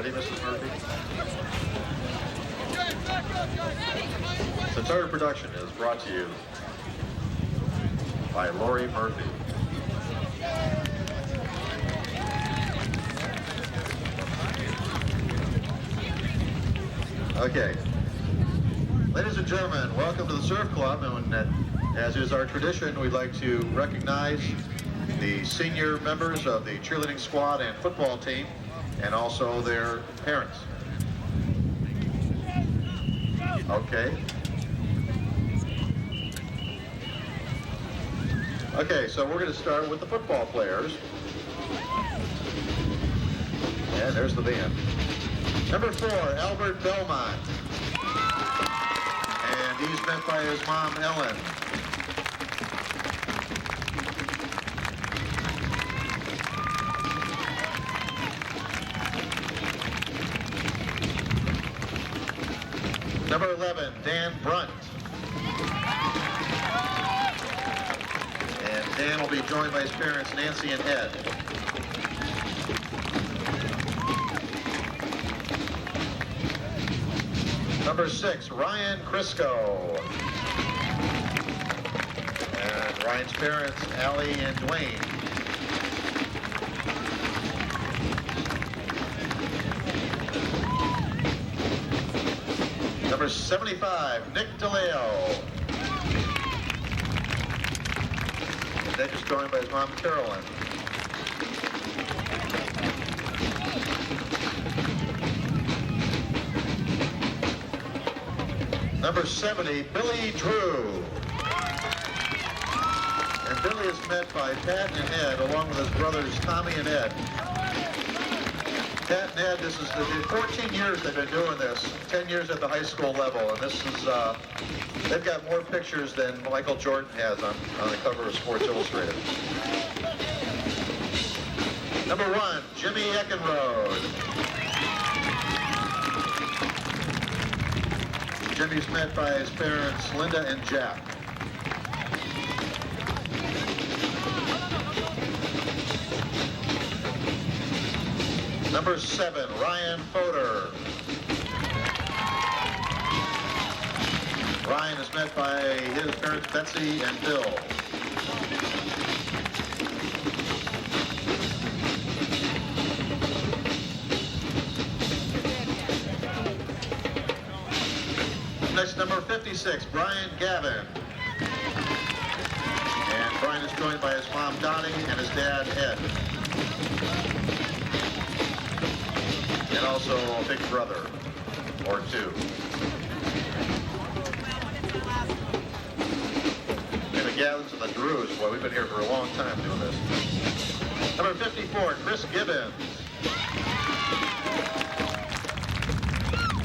ready, Mrs. Murphy? The entire production is brought to you by Lori Murphy. Okay. Ladies and gentlemen, welcome to the Surf Club, and as is our tradition, we'd like to recognize the senior members of the cheerleading squad and football team, and also their parents. Okay. Okay, so we're going to start with the football players. And there's the band. Number 4, Albert Belmont. And he's met by his mom, Ellen. Number 11, Dan Brunt. And Dan will be joined by his parents, Nancy and Ed. Number 6, Ryan Crisco. And Ryan's parents, Allie and Dwayne. Number 75, Nick DeLeo. Nick is joined by his mom, Carolyn. Number 70, Billy Drew. And Billy is met by Pat and Ed, along with his brothers, Tommy and Ed. Pat and Ed, this is the 14 years they've been doing this, 10 years at the high school level, and this is, they've got more pictures than Michael Jordan has on the cover of Sports Illustrated. Number 1, Jimmy Eckenrode. Jimmy's met by his parents, Linda and Jack. Number 7, Ryan Fodor. Ryan is met by his parents, Betsy and Bill. Next, number 56, Brian Gavin. And Brian is joined by his mom, Donnie, and his dad, Ed. And also a big brother, or 2. And the Gavins and the Drews, boy, we've been here for a long time doing this. Number 54, Chris Gibbons.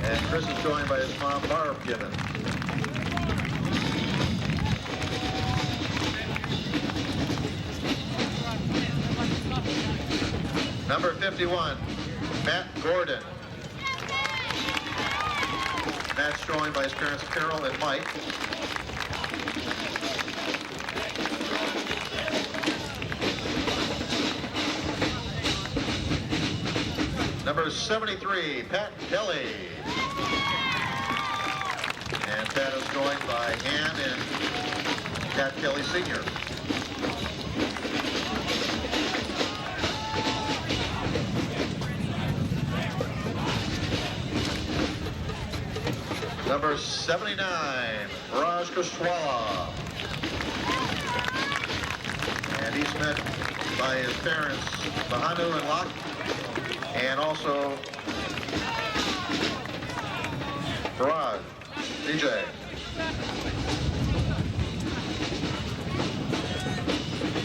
And Chris is joined by his mom, Barb Gibbons. Number 51, Matt Gordon. Matt's joined by his parents, Carol and Mike. Number 73, Pat Kelly. And Pat is joined by Ann and Pat Kelly Sr. Number 79, Raj Kushwala. And he's met by his parents, Bahanu and Locke, and also Raj, DJ.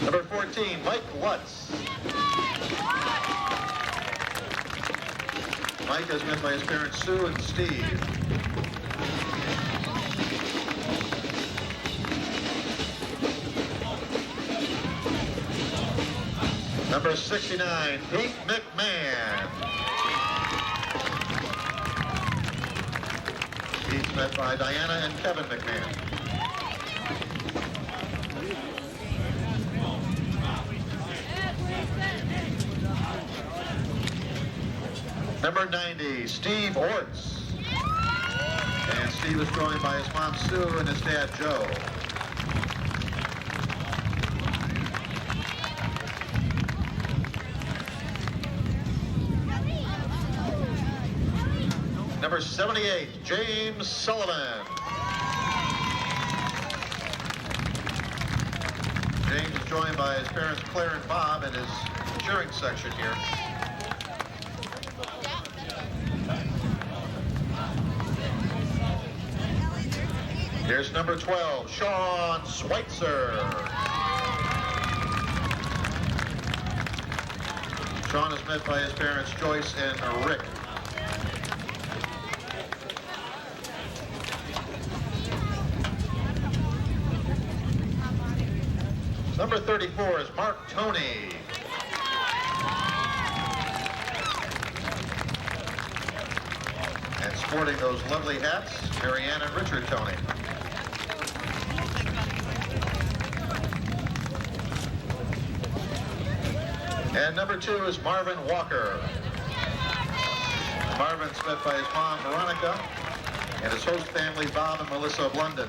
Number 14, Mike Lutz. Mike is met by his parents, Sue and Steve. Number 69, Pete McMahon. Pete's met by Diana and Kevin McMahon. Number 90, Steve Orts. And Steve is joined by his mom, Sue, and his dad, Joe. Number 78, James Sullivan. James is joined by his parents, Claire and Bob, in his cheering section here. Here's number 12, Sean Schweitzer. Sean is met by his parents, Joyce and Rick. Number 34 is Mark Toney. And sporting those lovely hats, Marianne and Richard Toney. And number 2 is Marvin Walker. Marvin's met by his mom, Veronica, and his host family, Bob and Melissa of London.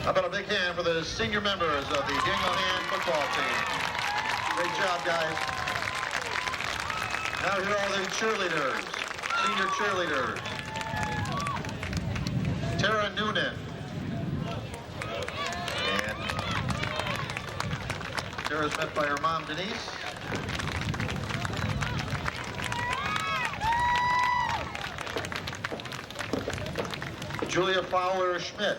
How about a big hand for the senior members of the Daniel Hand football team? Great job, guys. Now here are the cheerleaders, senior cheerleaders. Tara Noonan. And Tara's met by her mom, Denise. Julia Fowler Schmidt.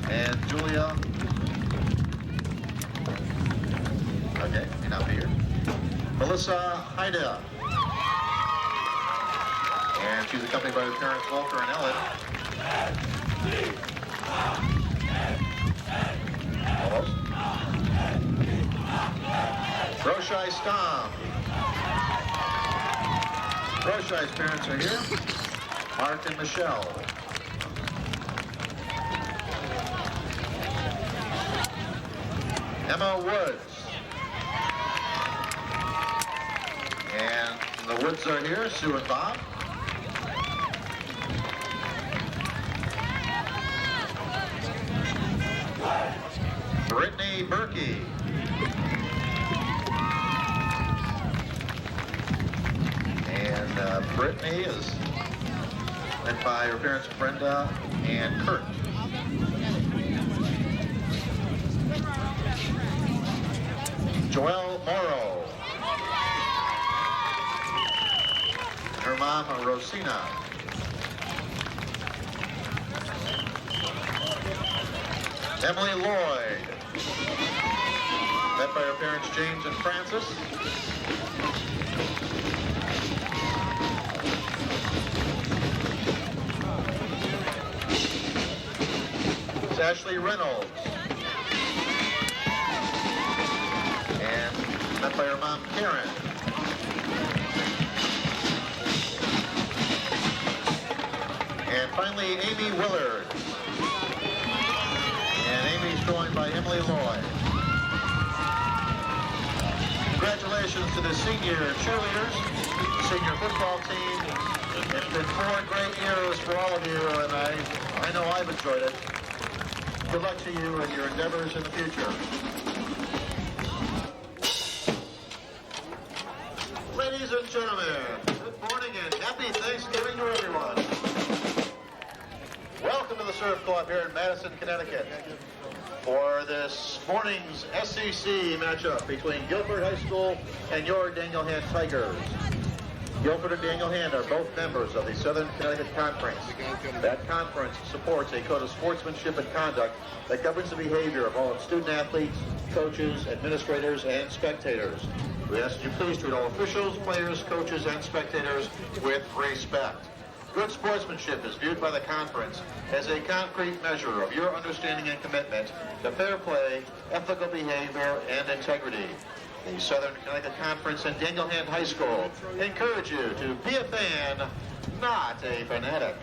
And Julia, okay, may not be here. Melissa Haida. And she's accompanied by her parents, Walter and Ellen. Almost. Roshai Stom. Roshai's parents are here. Mark and Michelle. Emma Woods. And the Woods are here, Sue and Bob. Brittany Berkey. And Brittany is met by her parents, Brenda and Kurt. Joelle Morrow. And her mom, Rosina. Emily Lloyd. Met by her parents, James and Francis. It's Ashley Reynolds. And met by her mom, Karen. And finally, Amy Willard. And Amy's joined by Emily Lloyd. Congratulations to the senior cheerleaders, the senior football team. It's been 4 great years for all of you, and I know I've enjoyed it. Good luck to you and your endeavors in the future. Ladies and gentlemen, good morning and happy Thanksgiving to everyone. Welcome to the Surf Club here in Madison, Connecticut for this morning's SEC matchup between Guilford High School and your Daniel Hand Tigers. Guilford and Daniel Hand are both members of the Southern Connecticut Conference. That conference supports a code of sportsmanship and conduct that governs the behavior of all its student athletes, coaches, administrators, and spectators. We ask that you please treat all officials, players, coaches, and spectators with respect. Good sportsmanship is viewed by the conference as a concrete measure of your understanding and commitment to fair play, ethical behavior, and integrity. The Southern Connecticut Conference and Daniel Hand High School encourage you to be a fan, not a fanatic.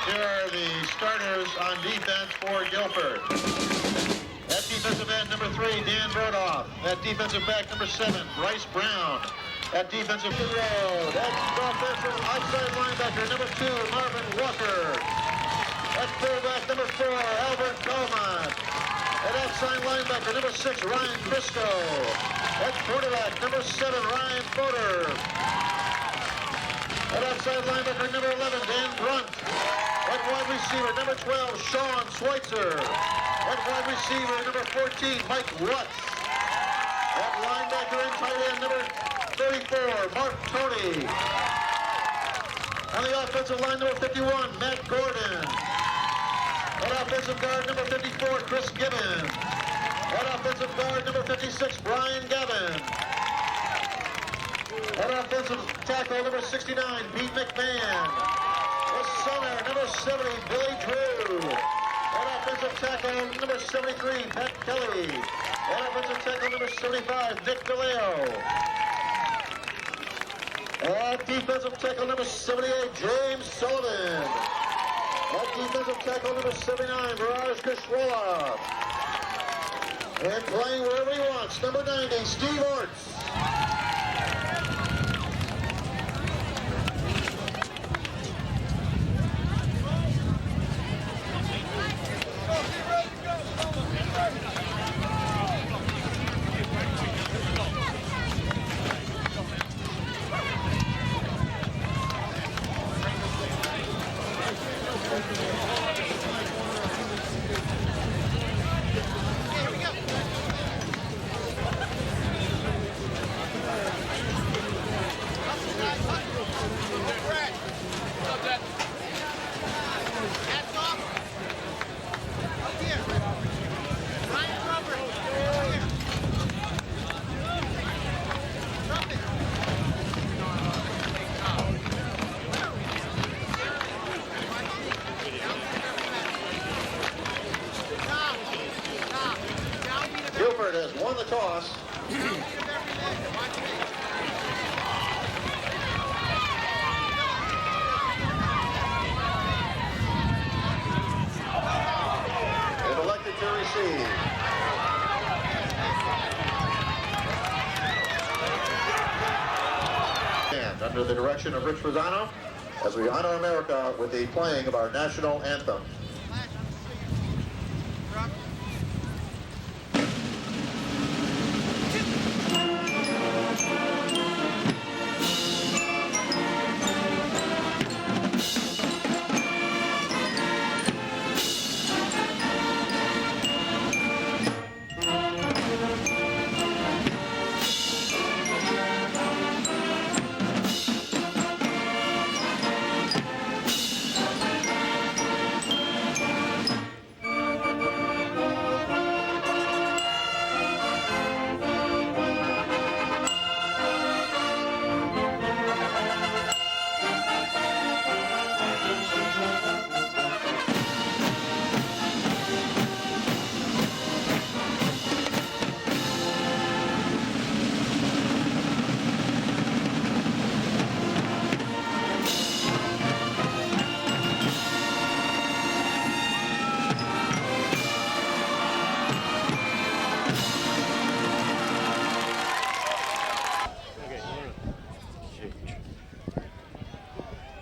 Here are the starters on defense for Guilford. At defensive end, number 3, Dan Brodoff. At defensive back, number 7, Bryce Brown. At defensive road, at offensive outside linebacker, number 2, Marvin Walker. At fullback, number 4, Albert Coleman. At outside linebacker, number 6, Ryan Briscoe. At quarterback, number 7, Ryan Boder. At outside linebacker, number 11, Dan Brunt. At wide receiver, number 12, Sean Schweitzer. At wide receiver, number 14, Mike Lutz. At linebacker and tight end, number 34, Mark Toney. On the offensive line, number 51, Matt Gordon. At offensive guard, number 54, Chris Gibbons. At offensive guard, number 56, Brian Gavin. At offensive tackle, number 69, Pete McMahon. The center, number 70, Billy Drew. At offensive tackle, number 73, Pat Kelly. At offensive tackle, number 75, Nick DeLeo. At defensive tackle, number 78, James Sullivan. At defensive tackle, number 79, Viraj Kishwala. And playing wherever he wants, number 90, Steve Orts. Guilford has won the toss. They've elected to receive. And under the direction of Rich Rosano, as we honor America with the playing of our national anthem.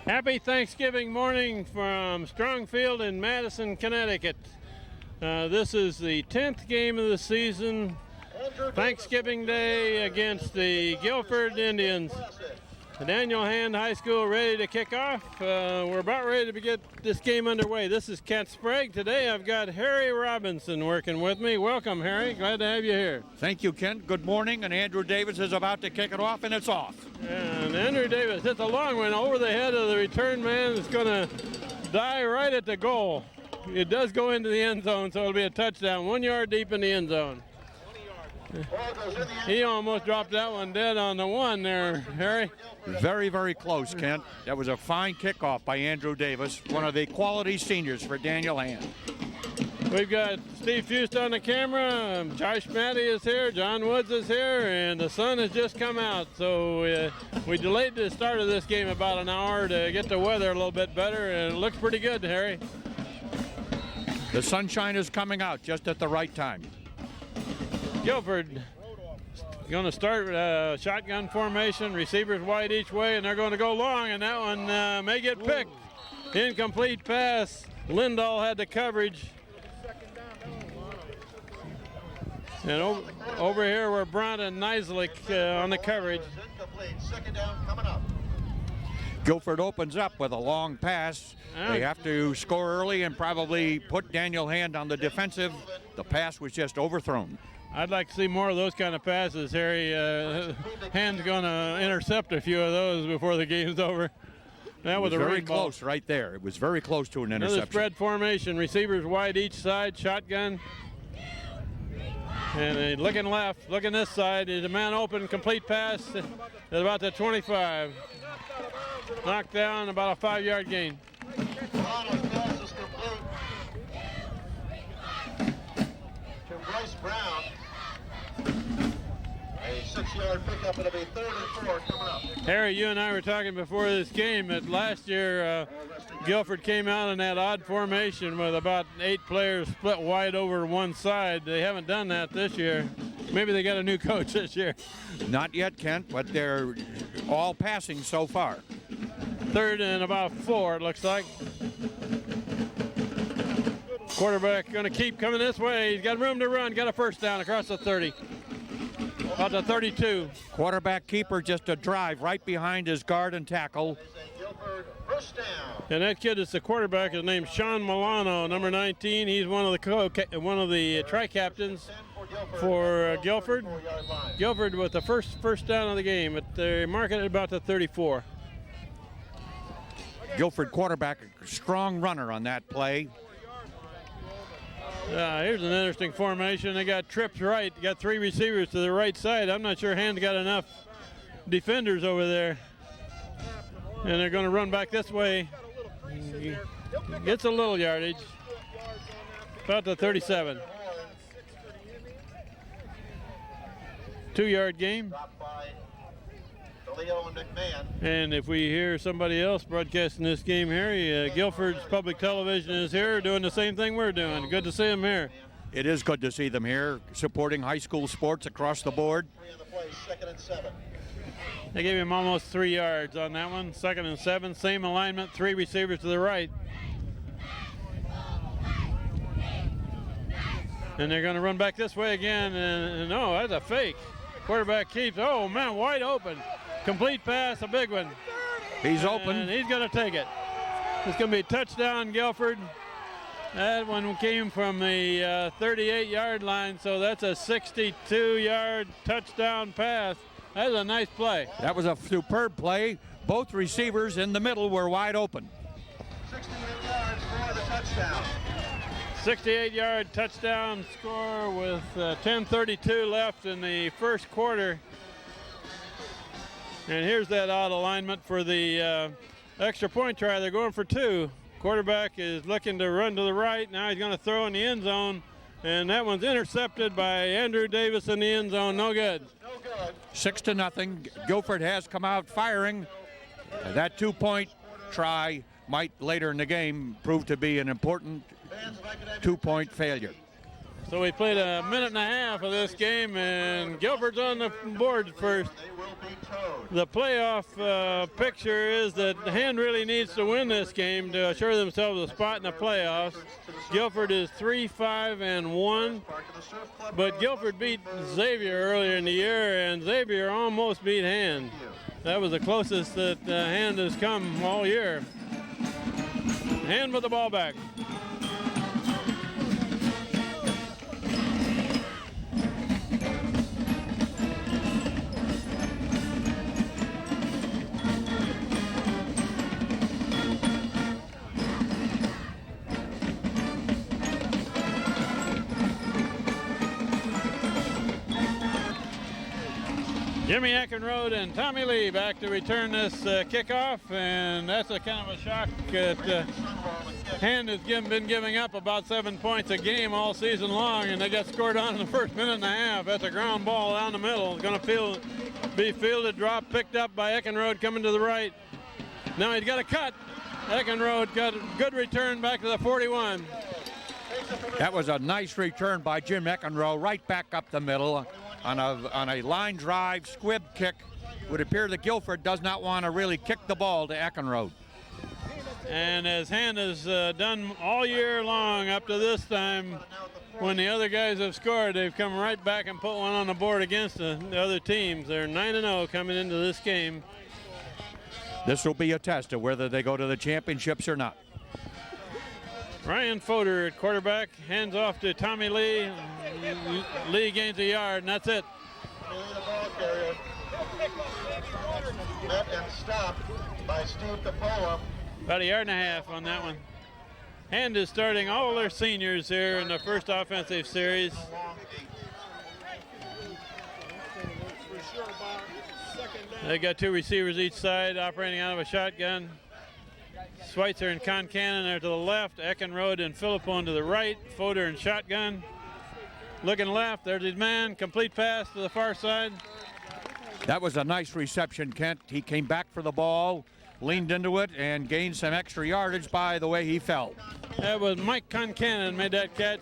Happy Thanksgiving morning from Strongfield in Madison, Connecticut. This is the 10th game of the season, Thanksgiving Day against the Guilford Indians. Daniel Hand High School ready to kick off. We're about ready to get this game underway. This is Kent Sprague. Today I've got Harry Robinson working with me. Welcome, Harry. Glad to have you here. Thank you, Kent. Good morning. And Andrew Davis is about to kick it off, and it's off. And Andrew Davis hits a long one over the head of the return man. It's going to die right at the goal. It does go into the end zone, so it'll be a touchdown. 1 yard deep in the end zone. He almost dropped that one dead on the one there, Harry. Very, very close, Kent. That was a fine kickoff by Andrew Davis, one of the quality seniors for Daniel Hand. We've got Steve Fust on the camera, Josh Matty is here, John Woods is here, and the sun has just come out. So we delayed the start of this game about an hour to get the weather a little bit better, and it looks pretty good, Harry. The sunshine is coming out just at the right time. Guilford going to start shotgun formation, receivers wide each way, and they're going to go long, and that one may get picked. Incomplete pass. Lindahl had the coverage. And over here we're Brandt and Neislich on the coverage. Second down coming up. Guilford opens up with a long pass. They have to score early and probably put Daniel Hand on the defensive. The pass was just overthrown. I'd like to see more of those kind of passes, Harry. Hand's going to intercept a few of those before the game's over. That was a very close right there. It was very close to an interception. Another spread formation. Receivers wide each side, shotgun. And looking left, looking this side. There's a man open, complete pass at about the 25. Knocked down, about a 5-yard gain. Pass is complete to Bryce Brown. A 6-yard pickup. It'll be 3rd and 4 coming up. Harry, you and I were talking before this game that last year Guilford came out in that odd formation with about 8 players split wide over one side. They haven't done that this year. Maybe they got a new coach this year. Not yet, Kent, but they're all passing so far. 3rd and about 4, it looks like. Quarterback going to keep coming this way. He's got room to run. Got a first down across the 30. About the 32. Quarterback keeper just a drive right behind his guard and tackle. And that kid is the quarterback. His name's Sean Milano, number 19. He's one of the tri-captains for Guilford. Guilford with the first down of the game. But they're marking it about the 34. Guilford quarterback, a strong runner on that play. Here's an interesting formation. They got trips right. They got 3 receivers to the right side. I'm not sure Hand's got enough defenders over there. And they're going to run back this way. Gets a little yardage. About the 37. 2-yard gain. And if we hear somebody else broadcasting this game, Harry, Guilford's public television is here doing the same thing we're doing. Good to see them here. It is good to see them here supporting high school sports across the board. They gave him almost 3 yards on that one. 2nd and 7, same alignment, 3 receivers to the right. And they're going to run back this way again, and no, that's a fake. Quarterback keeps, oh man, wide open. Complete pass, a big one. He's open. And he's going to take it. It's going to be a touchdown, Guilford. That one came from the 38-yard line, so that's a 62-yard touchdown pass. That was a nice play. That was a superb play. Both receivers in the middle were wide open. 68 yards for the touchdown. 68-yard touchdown score with 10:32 left in the first quarter. And here's that odd alignment for the extra point try. They're going for 2. Quarterback is looking to run to the right. Now he's going to throw in the end zone. And that one's intercepted by Andrew Davis in the end zone. No good. 6-0. Guilford has come out firing. That 2-point try might later in the game prove to be an important 2-point failure. So we played a minute and a half of this game, and Guilford's on the board first. The playoff picture is that Hand really needs to win this game to assure themselves a spot in the playoffs. Guilford is 3-5-1, but Guilford beat Xavier earlier in the year, and Xavier almost beat Hand. That was the closest that Hand has come all year. Hand with the ball back. Jimmy Eckenrode and Tommy Lee back to return this kickoff, and that's a kind of a shock that Hand has been giving up about 7 points a game all season long, and they got scored on in the first minute and a half. That's a ground ball down the middle. It's going to be fielded, dropped, picked up by Eckenrode coming to the right. Now he's got a cut. Eckenrode got a good return back to the 41. That was a nice return by Jim Eckenrode, right back up the middle on a line drive squib kick. It would appear that Guilford does not want to really kick the ball to Eckenrode. And as Hand has done all year long up to this time, when the other guys have scored, they've come right back and put one on the board against the other teams. They're 9-0 coming into this game. This will be a test of whether they go to the championships or not. Ryan Fodor at quarterback, hands off to Tommy Lee. Lee gains a yard, and that's it. The ball carrier. Met and stopped by Steve Capola. About a yard and a half on that one. Hand is starting all their seniors here in the first offensive series. They got two receivers each side operating out of a shotgun. Schweitzer and Concannon are to the left, Eckenrode and Philippone to the right, Fodor and shotgun. Looking left, there's his man, complete pass to the far side. That was a nice reception, Kent. He came back for the ball, leaned into it, and gained some extra yardage by the way he fell. That was Mike Concannon made that catch.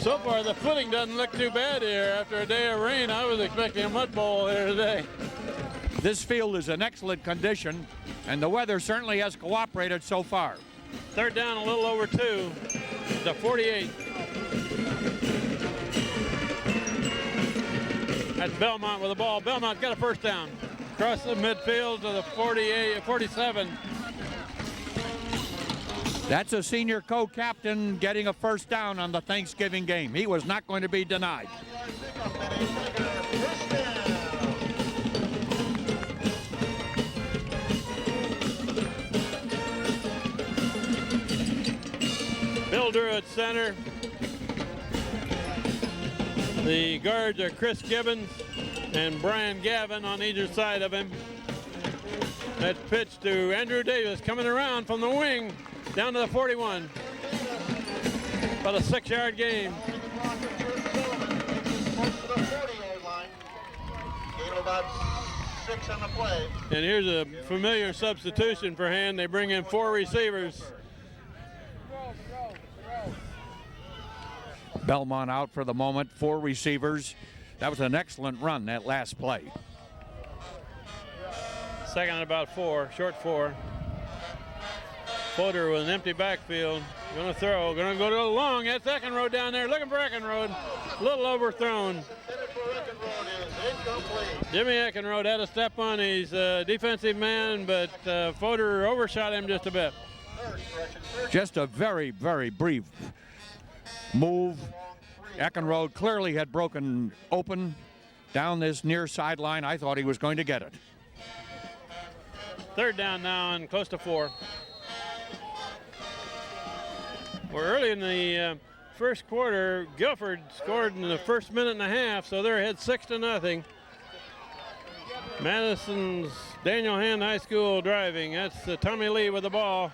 So far, the footing doesn't look too bad here. After a day of rain, I was expecting a mud bowl here today. This field is in excellent condition, and the weather certainly has cooperated so far. Third down, a little over 2, the 48. That's Belmont with the ball. Belmont's got a first down. Across the midfield to the 47. That's a senior co-captain getting a first down on the Thanksgiving game. He was not going to be denied. Bill Drew at center. The guards are Chris Gibbons and Brian Gavin on either side of him. That's pitched to Andrew Davis coming around from the wing down to the 41. About a 6-yard game. About 6 on the play. And here's a familiar substitution for Hand. They bring in 4 receivers. Belmont out for the moment, 4 receivers. That was an excellent run, that last play. Second and about 4, short 4. Fodor with an empty backfield. Going to throw, going to go to the long. That's Eckenrode down there, looking for Eckenrode. A little overthrown. Jimmy Eckenrode had a step on his defensive man, but Fodor overshot him just a bit. Just a very, very brief move. Eckenrode clearly had broken open down this near sideline. I thought he was going to get it. Third down now and close to 4. We're early in the first quarter. Guilford scored in the first minute and a half, so they're ahead 6-0. Madison's Daniel Hand High School driving. That's Tommy Lee with the ball.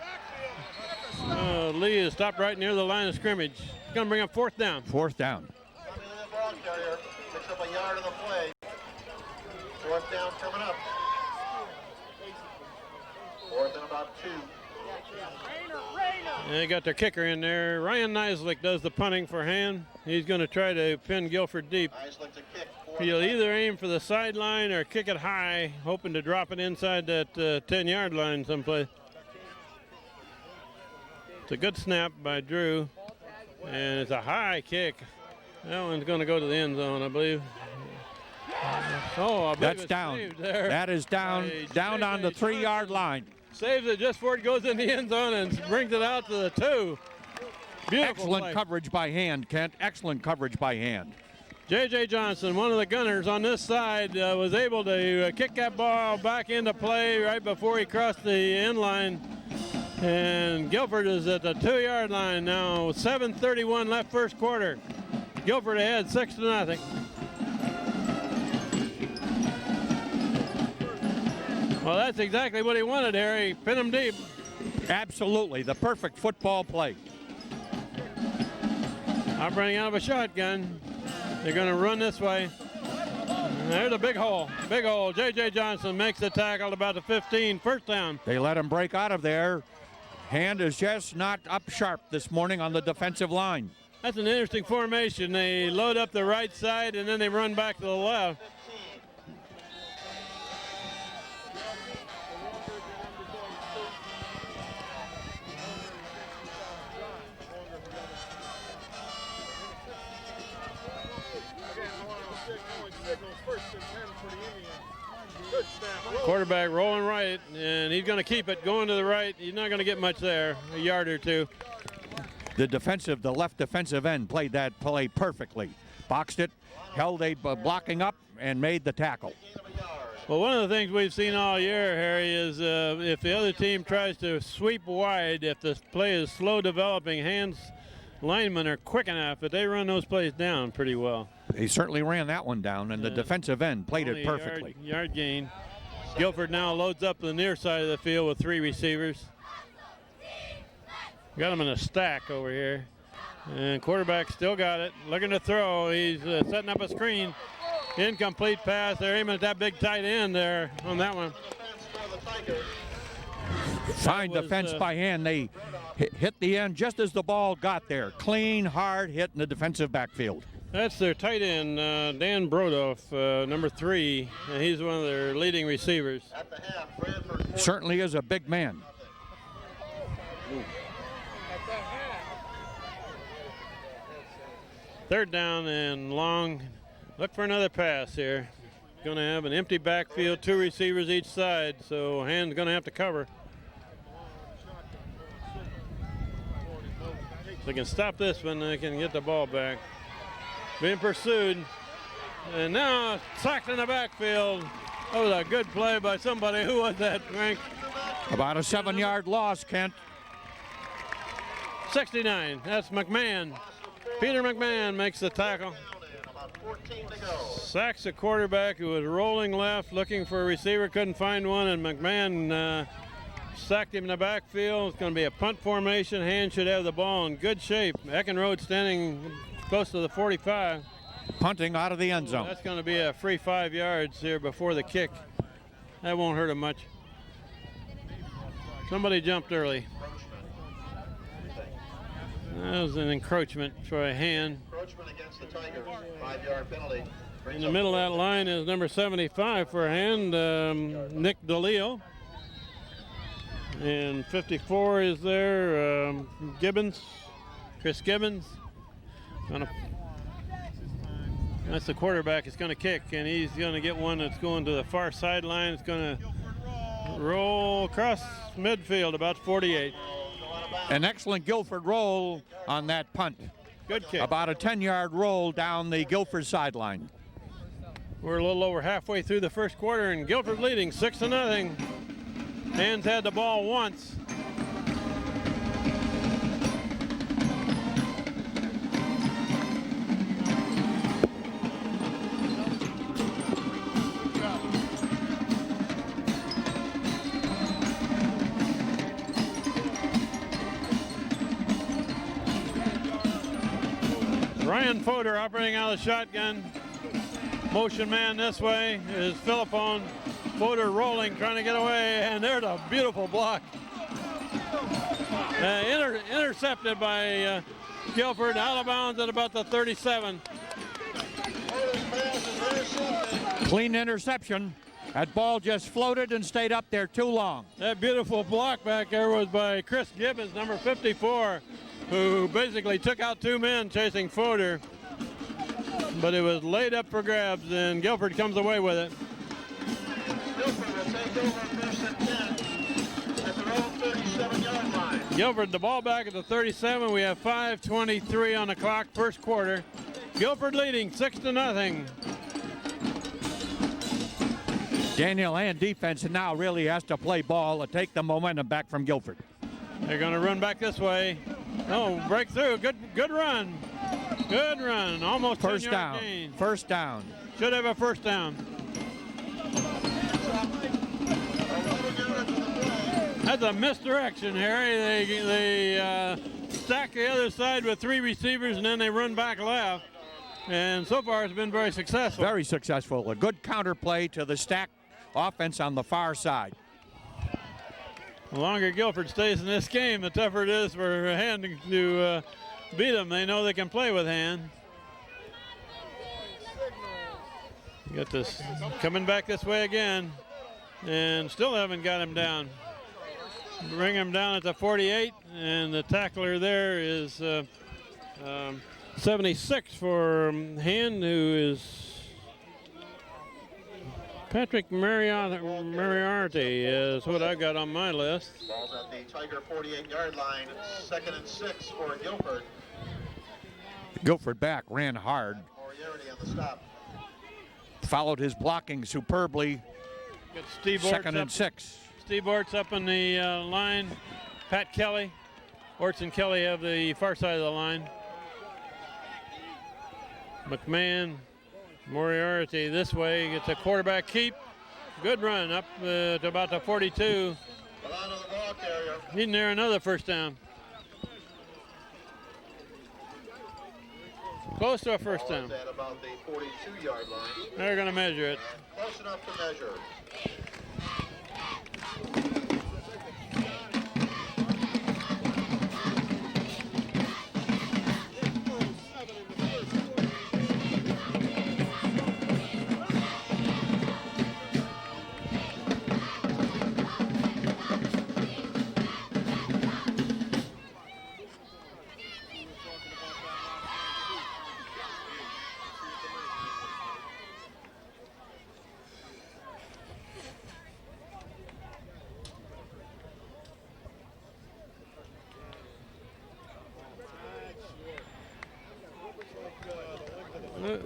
Lee is stopped right near the line of scrimmage. He's going to bring up 4th down. 4th down. Tommy Lee, the ball carrier, picks up a yard of the play. 4th down coming up. 4th and about 2. And they got their kicker in there. Ryan Neislick does the punting for Hand. He's going to try to pin Guilford deep. He'll either aim for the sideline or kick it high, hoping to drop it inside that 10-yard line someplace. It's a good snap by Drew, and it's a high kick. That one's going to go to the end zone, I believe. Oh, I believe that's it's down. saved there. That is down on the 3-yard line. Saves it just before it goes in the end zone and brings it out to the 2. Beautiful Excellent play. coverage by Hand, Kent. Excellent coverage by Hand. J.J. Johnson, one of the gunners on this side, was able to kick that ball back into play right before he crossed the end line. And Guilford is at the 2-yard line now. 7:31 left first quarter. Guilford ahead 6-0. Well, that's exactly what he wanted, Harry. Pin him deep. Absolutely, the perfect football play. I'm bringing out of a shotgun. They're going to run this way. There's a big hole. Big hole. J.J. Johnson makes the tackle about the 15. First down. They let him break out of there. Hand is just not up sharp this morning on the defensive line. That's an interesting formation. They load up the right side and then they run back to the left. Quarterback rolling right, and he's going to keep it going to the right. He's not going to get much there, a yard or two. The left defensive end played that play perfectly. Boxed it, held a blocking up, and made the tackle. Well, one of the things we've seen all year, Harry, is if the other team tries to sweep wide, if the play is slow developing, linemen are quick enough, but they run those plays down pretty well. He certainly ran that one down, and the defensive end played it perfectly. Yard gain. Guilford now loads up the near side of the field with 3 receivers. Got him in a stack over here. And quarterback still got it. Looking to throw. He's setting up a screen. Incomplete pass. They're aiming at that big tight end there on that one. Fine defense by hand. They hit the end just as the ball got there. Clean, hard hit in the defensive backfield. That's their tight end, Dan Brodoff, number 3, and he's one of their leading receivers. Certainly is a big man. Third down and long. Look for another pass here. Going to have an empty backfield, 2 receivers each side, so Hand's going to have to cover. If they can stop this one, they can get the ball back. Being pursued, and now sacked in the backfield. That was a good play by somebody. Who was that, Frank? About a 7-yard loss, Kent. 69, that's McMahon. Peter McMahon makes the tackle. Sacks the quarterback who was rolling left, looking for a receiver, couldn't find one, and McMahon sacked him in the backfield. It's going to be a punt formation. Hand should have the ball in good shape. Eckenrode standing close to the 45. Punting out of the end zone. That's going to be a free 5 yards here before the kick. That won't hurt him much. Somebody jumped early. That was an encroachment for a Hand. Encroachment against the Tigers. 5-yard penalty. In the middle of that line is number 75 for a Hand, Nick DeLeo. And 54 is there, Gibbons, Chris Gibbons. That's the quarterback. It's going to kick, and he's going to get one that's going to the far sideline. It's going to roll across midfield, about 48. An excellent Guilford roll on that punt. Good kick. About a 10-yard roll down the Guilford sideline. We're a little over halfway through the first quarter, and Guilford leading 6-0. Hands had the ball once. Ryan Fodor operating out of the shotgun. Motion man this way is Philippone. Fodor rolling, trying to get away, and there's a beautiful block. Intercepted by Guilford, out of bounds at about the 37. Clean interception. That ball just floated and stayed up there too long. That beautiful block back there was by Chris Gibbons, number 54, who basically took out 2 men chasing Fodor. But it was laid up for grabs, and Guilford comes away with it. Guilford will take over first and 10 at their own 37-yard line. Guilford, the ball back at the 37. We have 5:23 on the clock, first quarter. Guilford leading 6-0. Daniel Hand defense now really has to play ball to take the momentum back from Guilford. They're going to run back this way. Oh, breakthrough. Good run. Good run. Almost first 10-yard down. gain. First down. Should have a first down. That's a misdirection, Harry. They stack the other side with 3 receivers, and then they run back left. And so far, it's been very successful. Very successful. A good counterplay to the stacked offense on the far side. The longer Guilford stays in this game, the tougher it is for Hand to beat them. They know they can play with Hand. Got this coming back this way again, and still haven't got him down. Bring him down at the 48, and the tackler there is 76 for Hand, who is Patrick Moriarty is what I got on my list. Ball's at the Tiger 48-yard line, 2nd and 6 for Guilford. Guilford back, ran hard. Moriarty on the stop. Followed his blocking superbly. Got Steve 2nd and 6. Steve Orts up on the line. Pat Kelly. Orts and Kelly have the far side of the line. McMahon, Moriarty this way, gets a quarterback keep. Good run up to about the 42. He's near another first down. Close to a first down. At about the 42-yard line. They're going to measure it. Close enough to measure.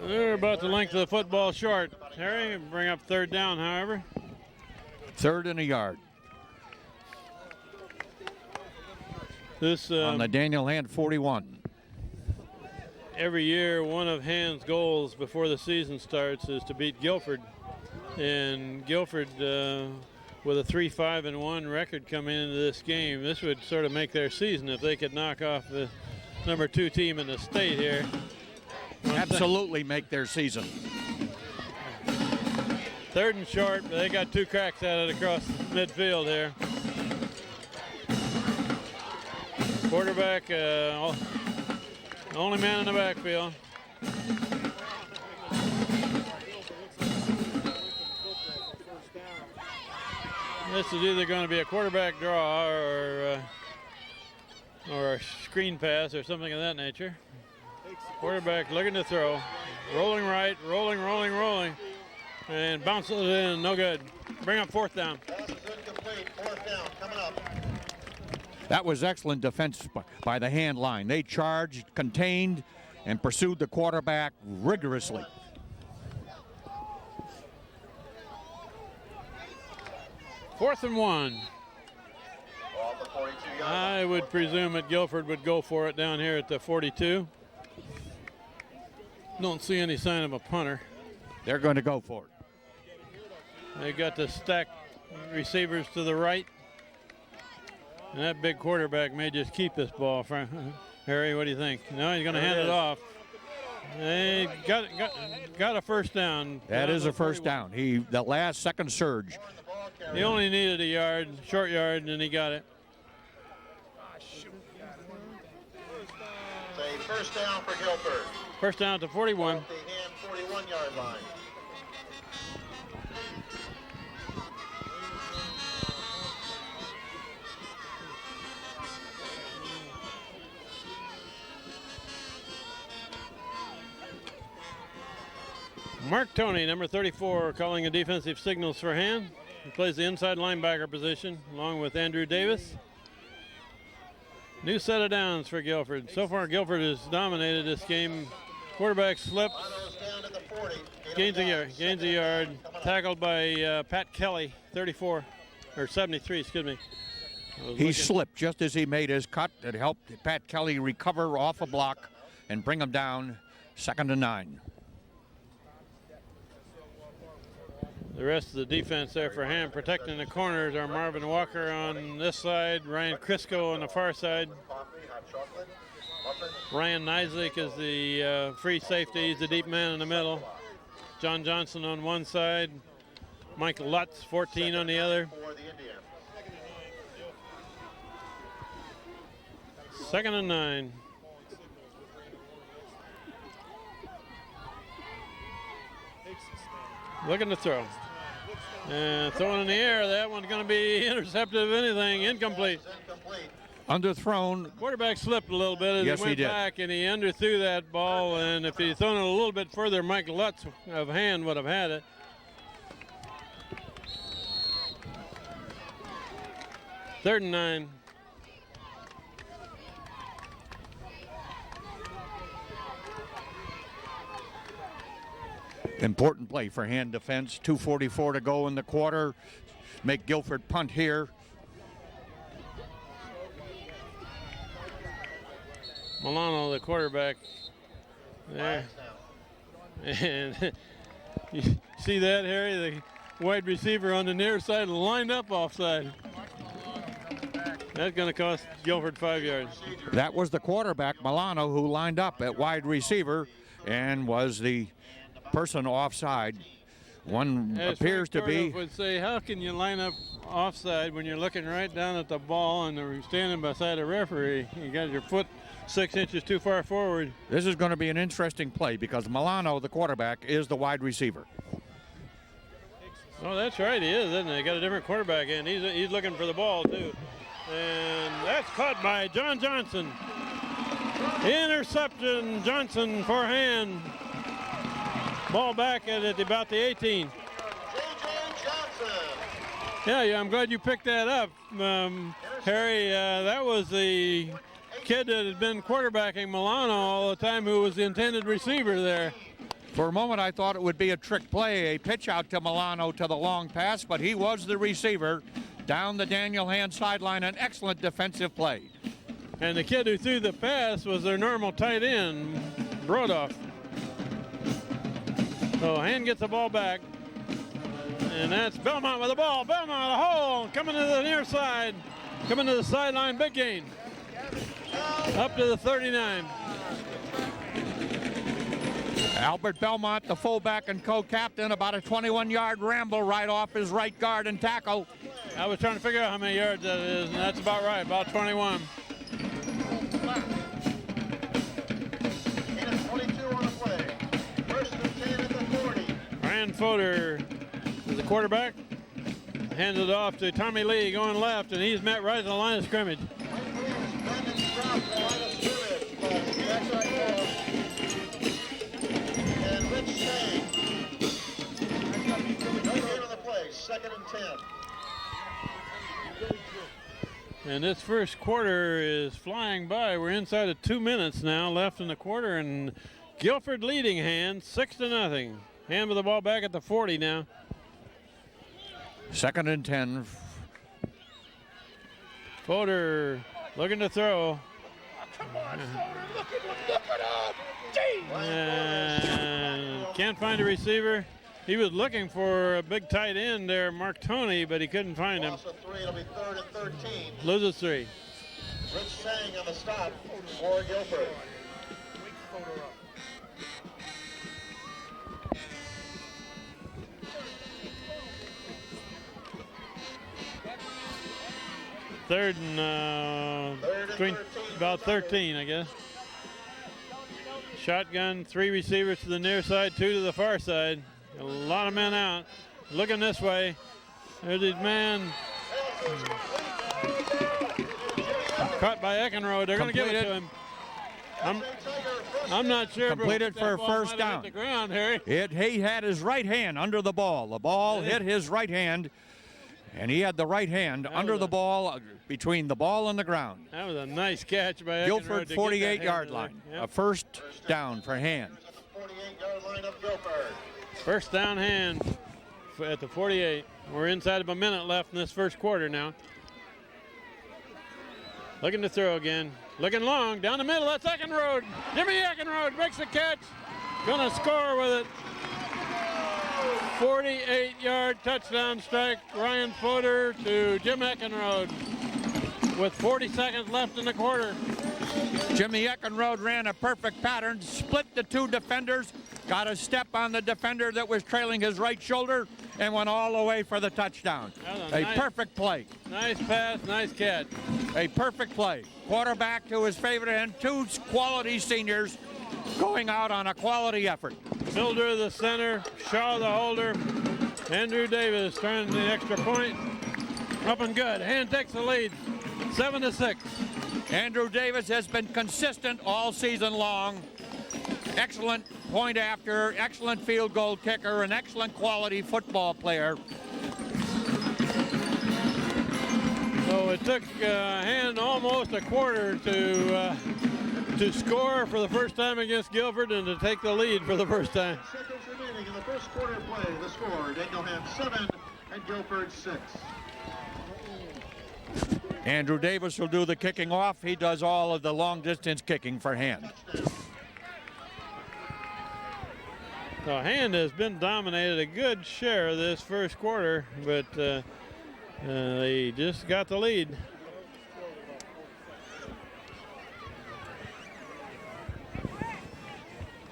They're about the length of the football short. Harry, bring up 3rd down, however. 3rd and a yard. This on the Daniel Hand 41. Every year, one of Hand's goals before the season starts is to beat Guilford. And Guilford, with a 3-5-1 record coming into this game, this would sort of make their season if they could knock off the number 2 team in the state here. Absolutely make their season. 3rd and short, but they got 2 cracks at it across midfield here. Quarterback, only man in the backfield. This is either going to be a quarterback draw or a screen pass or something of that nature. Quarterback looking to throw. Rolling right, rolling, and bounces it in, no good. Bring up 4th down. Pass is incomplete, 4th down coming up. That was excellent defense by the Hand line. They charged, contained, and pursued the quarterback rigorously. Fourth and 1. Off the 42-yard line. I would presume that Guilford would go for it down here at the 42. Don't see any sign of a punter. They're going to go for it. They got the stacked receivers to the right. And that big quarterback may just keep this ball. Harry, what do you think? No, he's going to hand it off. They got a first down. That is a first down. The last second surge. He only needed a yard, short yard, and he got it. It's a first down for Guilford. First down to 41. Off the Hand 41-yard line. Mark Toney, number 34, calling a defensive signals for Hand. He plays the inside linebacker position along with Andrew Davis. New set of downs for Guilford. So far, Guilford has dominated this game. Quarterback slips, gains a yard, tackled by Pat Kelly, 34, or 73, excuse me. He slipped just as he made his cut. It helped Pat Kelly recover off a block and bring him down 2nd and 9. The rest of the defense there for Ham protecting the corners are Marvin Walker on this side, Ryan Crisco on the far side. Ryan Nisley is the free safety. He's the deep man in the middle. John Johnson on one side. Michael Lutz, 14 on the other. Second and 9. Looking to throw. And throwing in the air. That one's going to be intercepted, if anything, incomplete. Underthrown. Quarterback slipped a little bit as Yes, he went he did. back, and he underthrew that ball. And if he'd thrown it a little bit further, Mike Lutz of hand would have had it. Third and 9. Important play for Hand defense. 2:44 to go in the quarter. Make Guilford punt here. Milano, the quarterback, there. And you see that, Harry? The wide receiver on the near side lined up offside. That's going to cost Guilford 5 yards. That was the quarterback, Milano, who lined up at wide receiver and was the person offside. One As appears to Frank be. Tordoff would say, how can you line up offside when you're looking right down at the ball and you're standing beside a referee? You got your foot 6 inches too far forward. This is going to be an interesting play because Milano, the quarterback, is the wide receiver. Oh, that's right, he is, isn't he? Got a different quarterback in. He's looking for the ball, too. And that's caught by John Johnson. Interception, Johnson for Hand. Ball back at about the 18. Yeah, I'm glad you picked that up, Harry. That was the kid that had been quarterbacking Milano all the time, who was the intended receiver there. For a moment, I thought it would be a trick play, a pitch out to Milano to the long pass, but he was the receiver down the Daniel Hand sideline. An excellent defensive play. And the kid who threw the pass was their normal tight end, Brodoff. So Hand gets the ball back. And that's Belmont with the ball. Belmont, a hole, coming to the near side. Coming to the sideline, big gain. Up to the 39. Albert Belmont, the fullback and co-captain, about a 21-yard ramble right off his right guard and tackle. I was trying to figure out how many yards that is, and that's about right, about 21. 22 on the play. First and 10 at the 40. Ryan Fodor is the quarterback. Hands it off to Tommy Lee going left, and he's met right at the line of scrimmage. And Rich Shane. No gain on the play. Second and 10. And this first quarter is flying by. We're inside of 2 minutes now left in the quarter, and Guilford leading Hand 6-0. Hand with the ball back at the 40 now. Second and 10. Fodor looking to throw. And can't find a receiver. He was looking for a big tight end there, Mark Toney, but he couldn't find him. Loss of 3, it'll be third and 13. Loses 3. Rich Sang on the stop for Guilford. Third and about 13, I guess. Shotgun, 3 receivers to the near side, 2 to the far side. A lot of men out. Looking this way. There's his man. Caught by Eckenrode. They're going to give it to him. I'm not sure. Completed for a first down. Hit the ground, Harry. He had his right hand under the ball. The ball hit his right hand, and he had the right hand under the ball, between the ball and the ground. That was a nice catch by Eckenrode. Guilford 48-yard line. Yep. A first down for Hand. 48-yard line of Guilford. First down Hand at the 48. We're inside of a minute left in this first quarter now. Looking to throw again. Looking long, down the middle, that's Eckenrode. Jimmy Eckenrode makes the catch. Gonna score with it. 48-yard touchdown strike, Ryan Fodor to Jim Eckenrode with 40 seconds left in the quarter. Jimmy Eckenrode ran a perfect pattern, split the two defenders, got a step on the defender that was trailing his right shoulder, and went all the way for the touchdown. A perfect play. Nice pass, nice catch. A perfect play. Quarterback to his favorite end, two quality seniors going out on a quality effort. Milder the center, Shaw the holder. Andrew Davis trying the extra point. Up and good. Hand takes the lead, 7-6. Andrew Davis has been consistent all season long. Excellent point after, excellent field goal kicker, an excellent quality football player. So it took Hand almost a quarter to score for the first time against Guilford and to take the lead for the first time. Seconds remaining in the first quarter play. The score, Daniel Hand 7 and Guilford 6. Andrew Davis will do the kicking off. He does all of the long distance kicking for Hand. So Hand has been dominated a good share of this first quarter, but they just got the lead.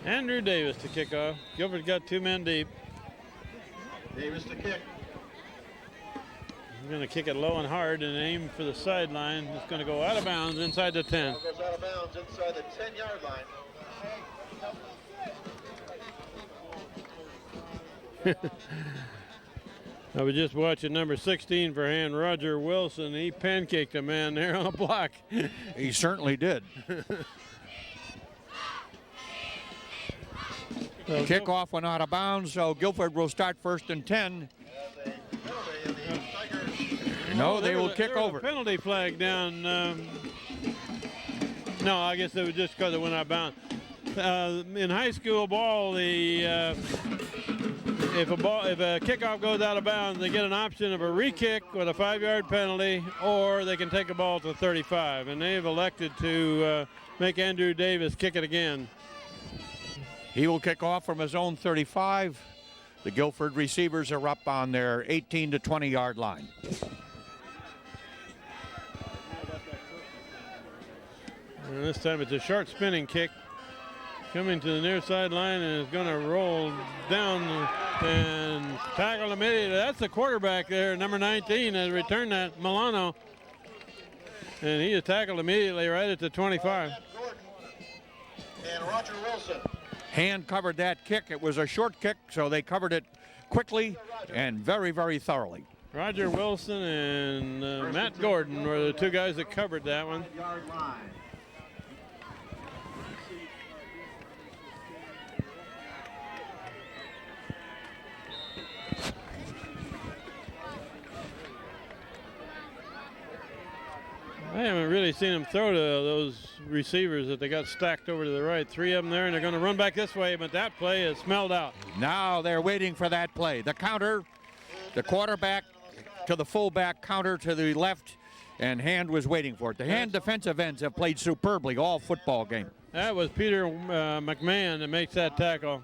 Andrew Davis to kick off. Guilford got 2 men deep. Davis to kick. He's going to kick it low and hard and aim for the sideline. It's going to go out of bounds inside the 10. Goes out of bounds inside the 10-yard line. I was just watching number 16 for Hand, Roger Wilson. He pancaked a man there on a block. He certainly did. So Kickoff went out of bounds, so Guilford will start 1st and 10. No, they will kick over. A penalty flag down. No, I guess it was just because it went out of bounds. In high school ball, if a kickoff goes out of bounds, they get an option of a re-kick with a 5-yard penalty, or they can take a ball to 35. And they've elected to make Andrew Davis kick it again. He will kick off from his own 35. The Guilford receivers are up on their 18 to 20-yard line. And this time it's a short spinning kick. Coming to the near sideline and is going to roll down and tackle immediately. That's the quarterback there, number 19, has returned that, Milano. And he is tackled immediately right at the 25. And Roger Wilson. Hand covered that kick. It was a short kick, so they covered it quickly and very, very thoroughly. Roger Wilson and Matt Gordon were the two guys that covered that one. I haven't really seen them throw to those receivers that they got stacked over to the right. 3 of them there, and they're going to run back this way, but that play is smelled out. Now they're waiting for that play. The counter, the quarterback to the fullback, counter to the left, and Hand was waiting for it. The Hand defensive ends have played superbly all football game. That was Peter McMahon that makes that tackle.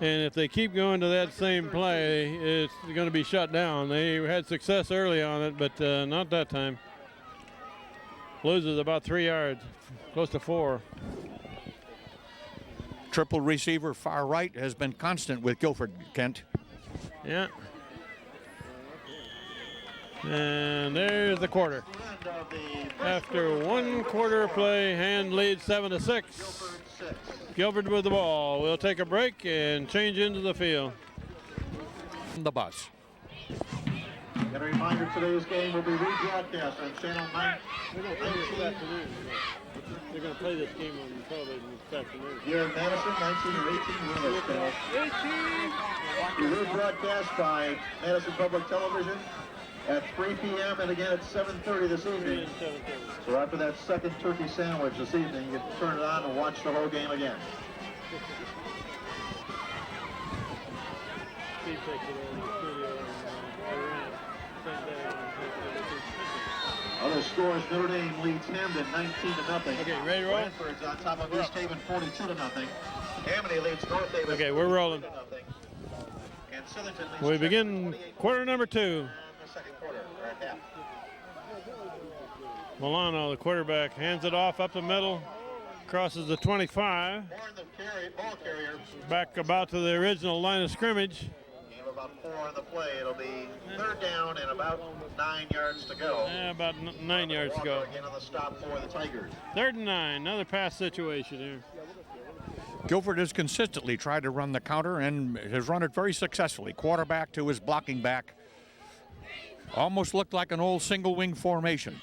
And if they keep going to that same play, it's going to be shut down. They had success early on it, but not that time. Loses about 3 yards, close to 4. Triple receiver far right has been constant with Guilford, Kent. Yeah. And there's the quarter. After 1 quarter play, Hand leads 7-6. Guilford with the ball. We'll take a break and change into the field. The bus. And a reminder, today's game will be rebroadcast on Channel 9. They're going to play this game on television this afternoon. Here in Madison, 19 or 18 minutes. 18! Be rebroadcast by Madison Public Television at 3 p.m. and again at 7:30 this evening. So after that second turkey sandwich this evening, you can turn it on and watch the whole game again. Other scores, Notre Dame leads Hamden 19-0. Okay, ready to roll? Branford's on top of East Haven 42-0. Amity leads North Haven. Okay, we're rolling. 42-0. We begin quarter number 2. Milano, the quarterback, hands it off up the middle, crosses the 25. Back about to the original line of scrimmage. About 4 on the play. It'll be 3rd down and about 9 yards to go. Yeah, about 9 yards to go. Again on the stop for the Tigers. 3rd and 9, another pass situation here. Guilford has consistently tried to run the counter and has run it very successfully. Quarterback to his blocking back. Almost looked like an old single wing formation.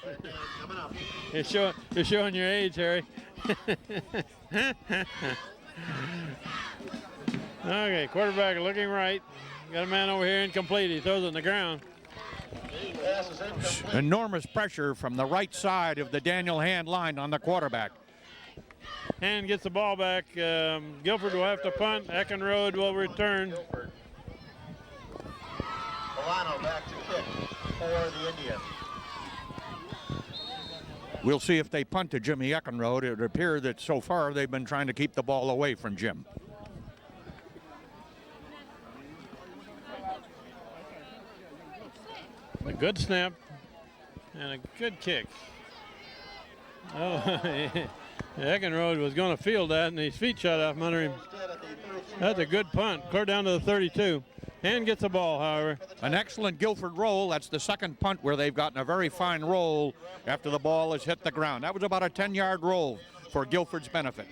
You're showing your age, Harry. Okay, quarterback looking right. Got a man over here incomplete. He throws it on the ground. Enormous pressure from the right side of the Daniel Hand line on the quarterback. Hand gets the ball back. Guilford will have to punt. Eckenrode will return. Milano back to kick for the Indians. We'll see if they punt to Jimmy Eckenrode. It would appear that so far they've been trying to keep the ball away from Jim. A good snap and a good kick. Oh, Eckenrode was going to field that, and his feet shot off under him. That's a good punt, clear down to the 32. And gets the ball, however. An excellent Guilford roll. That's the second punt where they've gotten a very fine roll after the ball has hit the ground. That was about a 10-yard roll for Guilford's benefit.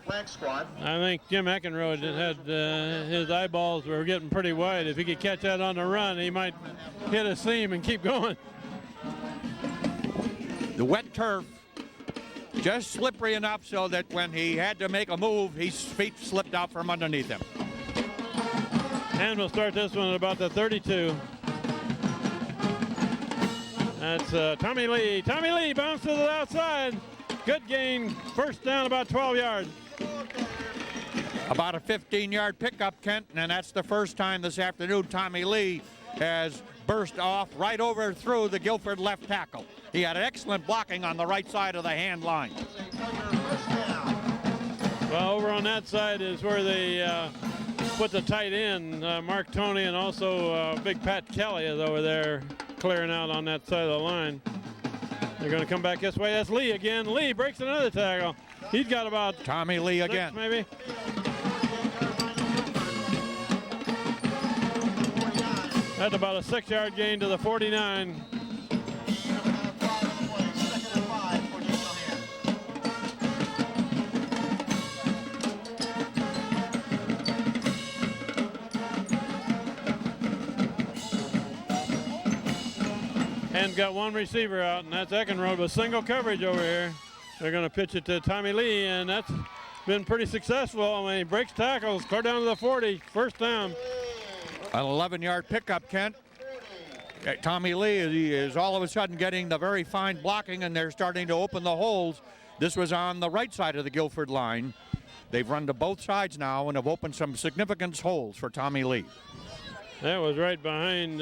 I think Jim Eckenrode had his eyeballs were getting pretty wide. If he could catch that on the run, he might hit a seam and keep going. The wet turf just slippery enough so that when he had to make a move, his feet slipped out from underneath him. And we'll start this one at about the 32. That's Tommy Lee. Tommy Lee bounces to the outside. Good gain. First down, about 12 yards. About a 15-yard pickup, Kent, and that's the first time this afternoon Tommy Lee has burst off right over through the Guilford left tackle. He had excellent blocking on the right side of the hand line. Well, over on that side is where they put the tight end, Mark Toney, and also Big Pat Kelly is over there clearing out on that side of the line. They're going to come back this way. That's Lee again. Lee breaks another tackle. He's got about Tommy Lee 6, again. maybe. That's about a 6-yard gain to the 49. And got one receiver out, and that's Eckenrode with single coverage over here. They're going to pitch it to Tommy Lee, and that's been pretty successful. I mean, he breaks tackles, clear down to the 40, first down. An 11-yard pickup, Kent. Tommy Lee is all of a sudden getting the very fine blocking, and they're starting to open the holes. This was on the right side of the Guilford line. They've run to both sides now and have opened some significant holes for Tommy Lee. That was right behind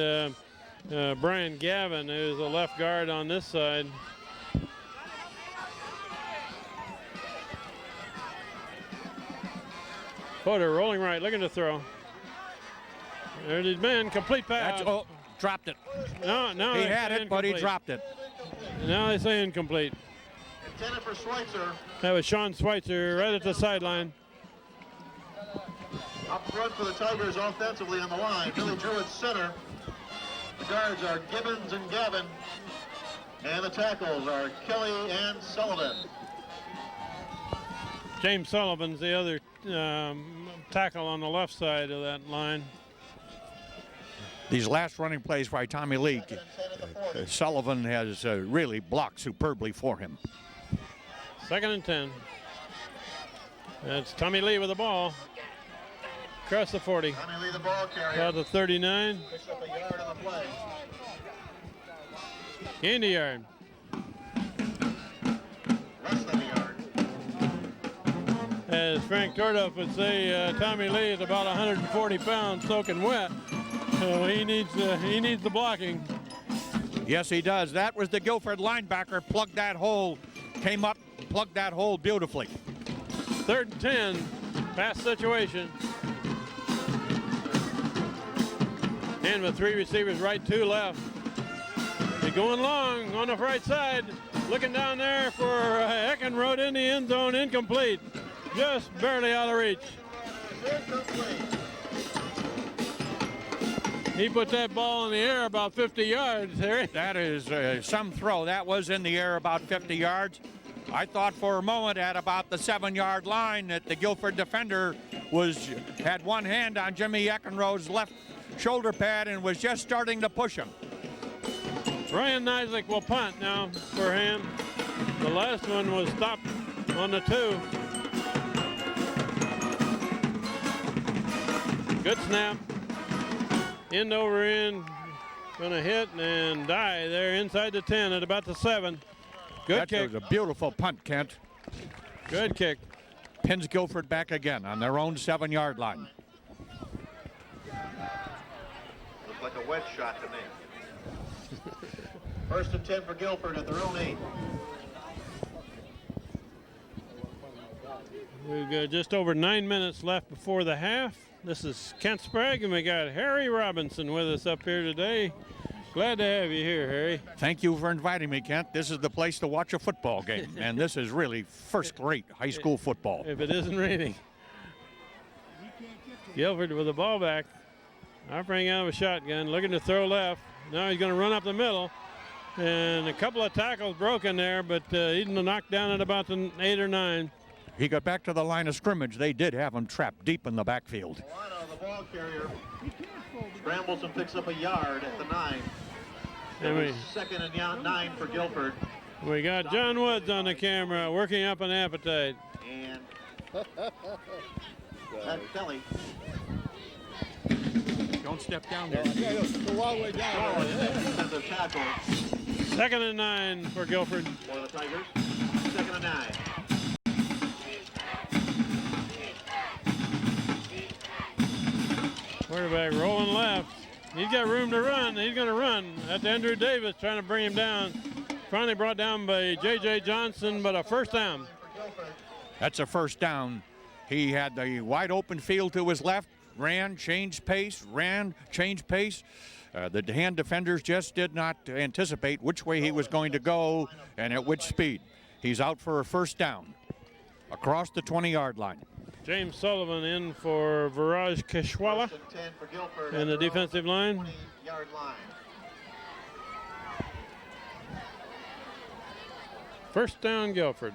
Brian Gavin, who's the left guard on this side. Porter rolling right, looking to throw. There's his man, complete pass. Oh, dropped it. No, he had it, but he dropped it. Now they say incomplete. Intended for Schweitzer. That was Sean Schweitzer right at the sideline. Up front for the Tigers offensively on the line. Billy Drew at center. The guards are Gibbons and Gavin. And the tackles are Kelly and Sullivan. James Sullivan's the other tackle on the left side of that line. These last running plays by Tommy Lee, Sullivan has really blocked superbly for him. 2nd and 10. That's Tommy Lee with the ball. Across the 40. Tommy Lee the ball carrier. About the 39. Picks up a yard on the play. Gained a yard. Less than a yard. As Frank Tordoff would say, Tommy Lee is about 140 pounds soaking wet. So he needs the blocking. Yes, he does. That was the Guilford linebacker, plugged that hole, came up, plugged that hole beautifully. 3rd and 10, pass situation. And with 3 receivers right, 2 left. He's going long on the right side. Looking down there for Eckenrode in the end zone, incomplete. Just barely out of reach. He put that ball in the air about 50 yards, Harry. That is some throw. That was in the air about 50 yards. I thought for a moment at about the 7-yard line that the Guilford defender had one hand on Jimmy Eckenrode's left shoulder pad and was just starting to push him. Ryan Nizick will punt now for him. The last one was stopped on the 2. Good snap. End over end. Going to hit and die there inside the 10 at about the 7. Good kick. That was a beautiful punt, Kent. Good kick. Pins Guilford back again on their own 7-yard line. Looked like a wedge shot to me. First and 10 for Guilford at their own 8. We've got just over 9 minutes left before the half. This is Kent Sprague, and we got Harry Robinson with us up here today. Glad to have you here, Harry. Thank you for inviting me, Kent. This is the place to watch a football game, and this is really first-rate high school football. If it isn't raining. Guilford with the ball back. Offering out of a shotgun, looking to throw left. Now he's going to run up the middle. And a couple of tackles broken there, but he's knocked down at about the 8 or 9. He got back to the line of scrimmage. They did have him trapped deep in the backfield. The ball carrier scrambles and picks up a yard at the 9. And second and 9 for Guilford. We got John Woods on the camera working up an appetite. And Kelly. Don't step down there. Go all the way down. Defensive tackle Second and 9 for Guilford. for the Tigers. Second and 9. Quarterback rolling left. He's got room to run. He's going to run. That's Andrew Davis trying to bring him down. Finally brought down by J.J. Johnson, but a first down. That's a first down. He had the wide open field to his left, ran, changed pace, The hand defenders just did not anticipate which way he was going to go and at which speed. He's out for a first down across the 20-yard line. James Sullivan in for Viraj Keshwala in the defensive line. 20-yard line. First down, Guilford.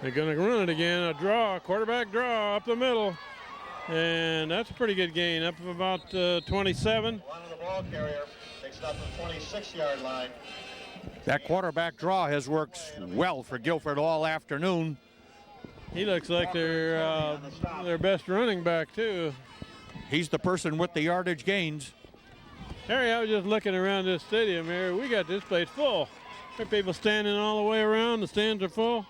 They're going to run it again. A quarterback draw up the middle. And that's a pretty good gain, up of about 27. One of the ball carrier takes it up to the 26-yard line. That quarterback draw has worked well for Guilford all afternoon. He looks like their best running back, too. He's the person with the yardage gains. Harry, I was just looking around this stadium here. We got this place full. There are people standing all the way around. The stands are full.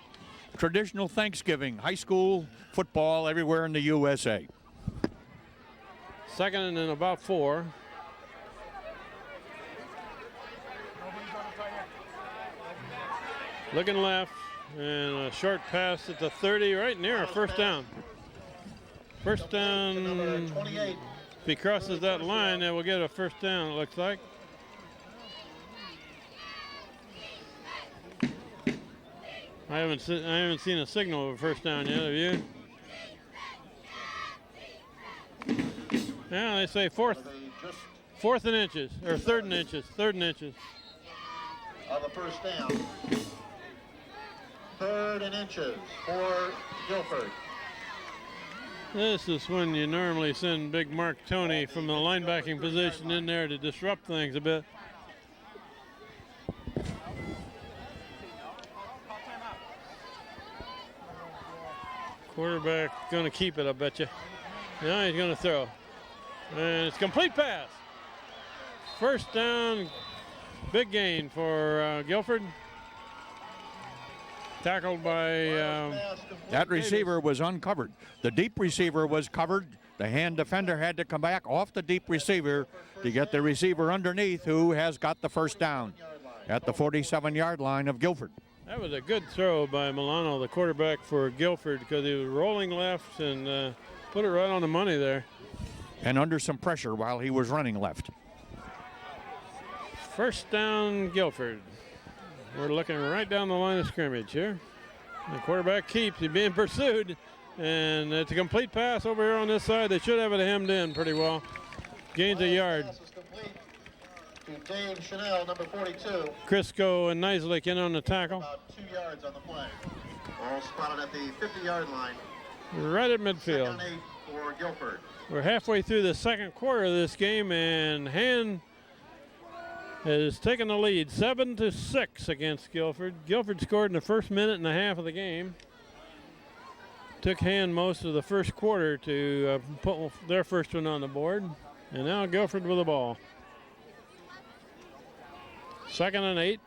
Traditional Thanksgiving, high school football everywhere in the USA. Second and then about 4. Looking left, and a short pass at the 30, right near a first down. First down, if he crosses that line, then we'll get a first down, it looks like. I haven't seen a signal of a first down yet, have you? Yeah, they say fourth and inches, or third and inches. On the first down. 3rd and inches for Guilford. This is when you normally send Big Mark Tony from the linebacking position in there to disrupt things a bit. Quarterback going to keep it, I bet you. Now he's going to throw. And it's complete pass. First down, big gain for Guilford. Tackled by that receiver was uncovered. The deep receiver was covered. The hand defender had to come back off the deep receiver to get the receiver underneath, who has got the first down at the 47-yard line of Guilford. That was a good throw by Milano, the quarterback for Guilford, because he was rolling left and put it right on the money there. And under some pressure while he was running left. First down, Guilford. We're looking right down the line of scrimmage here. The quarterback keeps, he's being pursued, and it's a complete pass over here on this side. They should have it hemmed in pretty well. Gains a yard. To Dave Chanel, number 42. Crisco and Neislich in on the tackle. About 2 yards on the play. All spotted at the 50-yard line. Right at midfield. 2nd and 8 for Guilford. We're halfway through the second quarter of this game, and Hand has taken the lead 7-6 against Guilford. Guilford scored in the first minute and a half of the game. Took Hand most of the first quarter to put their first one on the board. And now Guilford with the ball. 2nd and 8.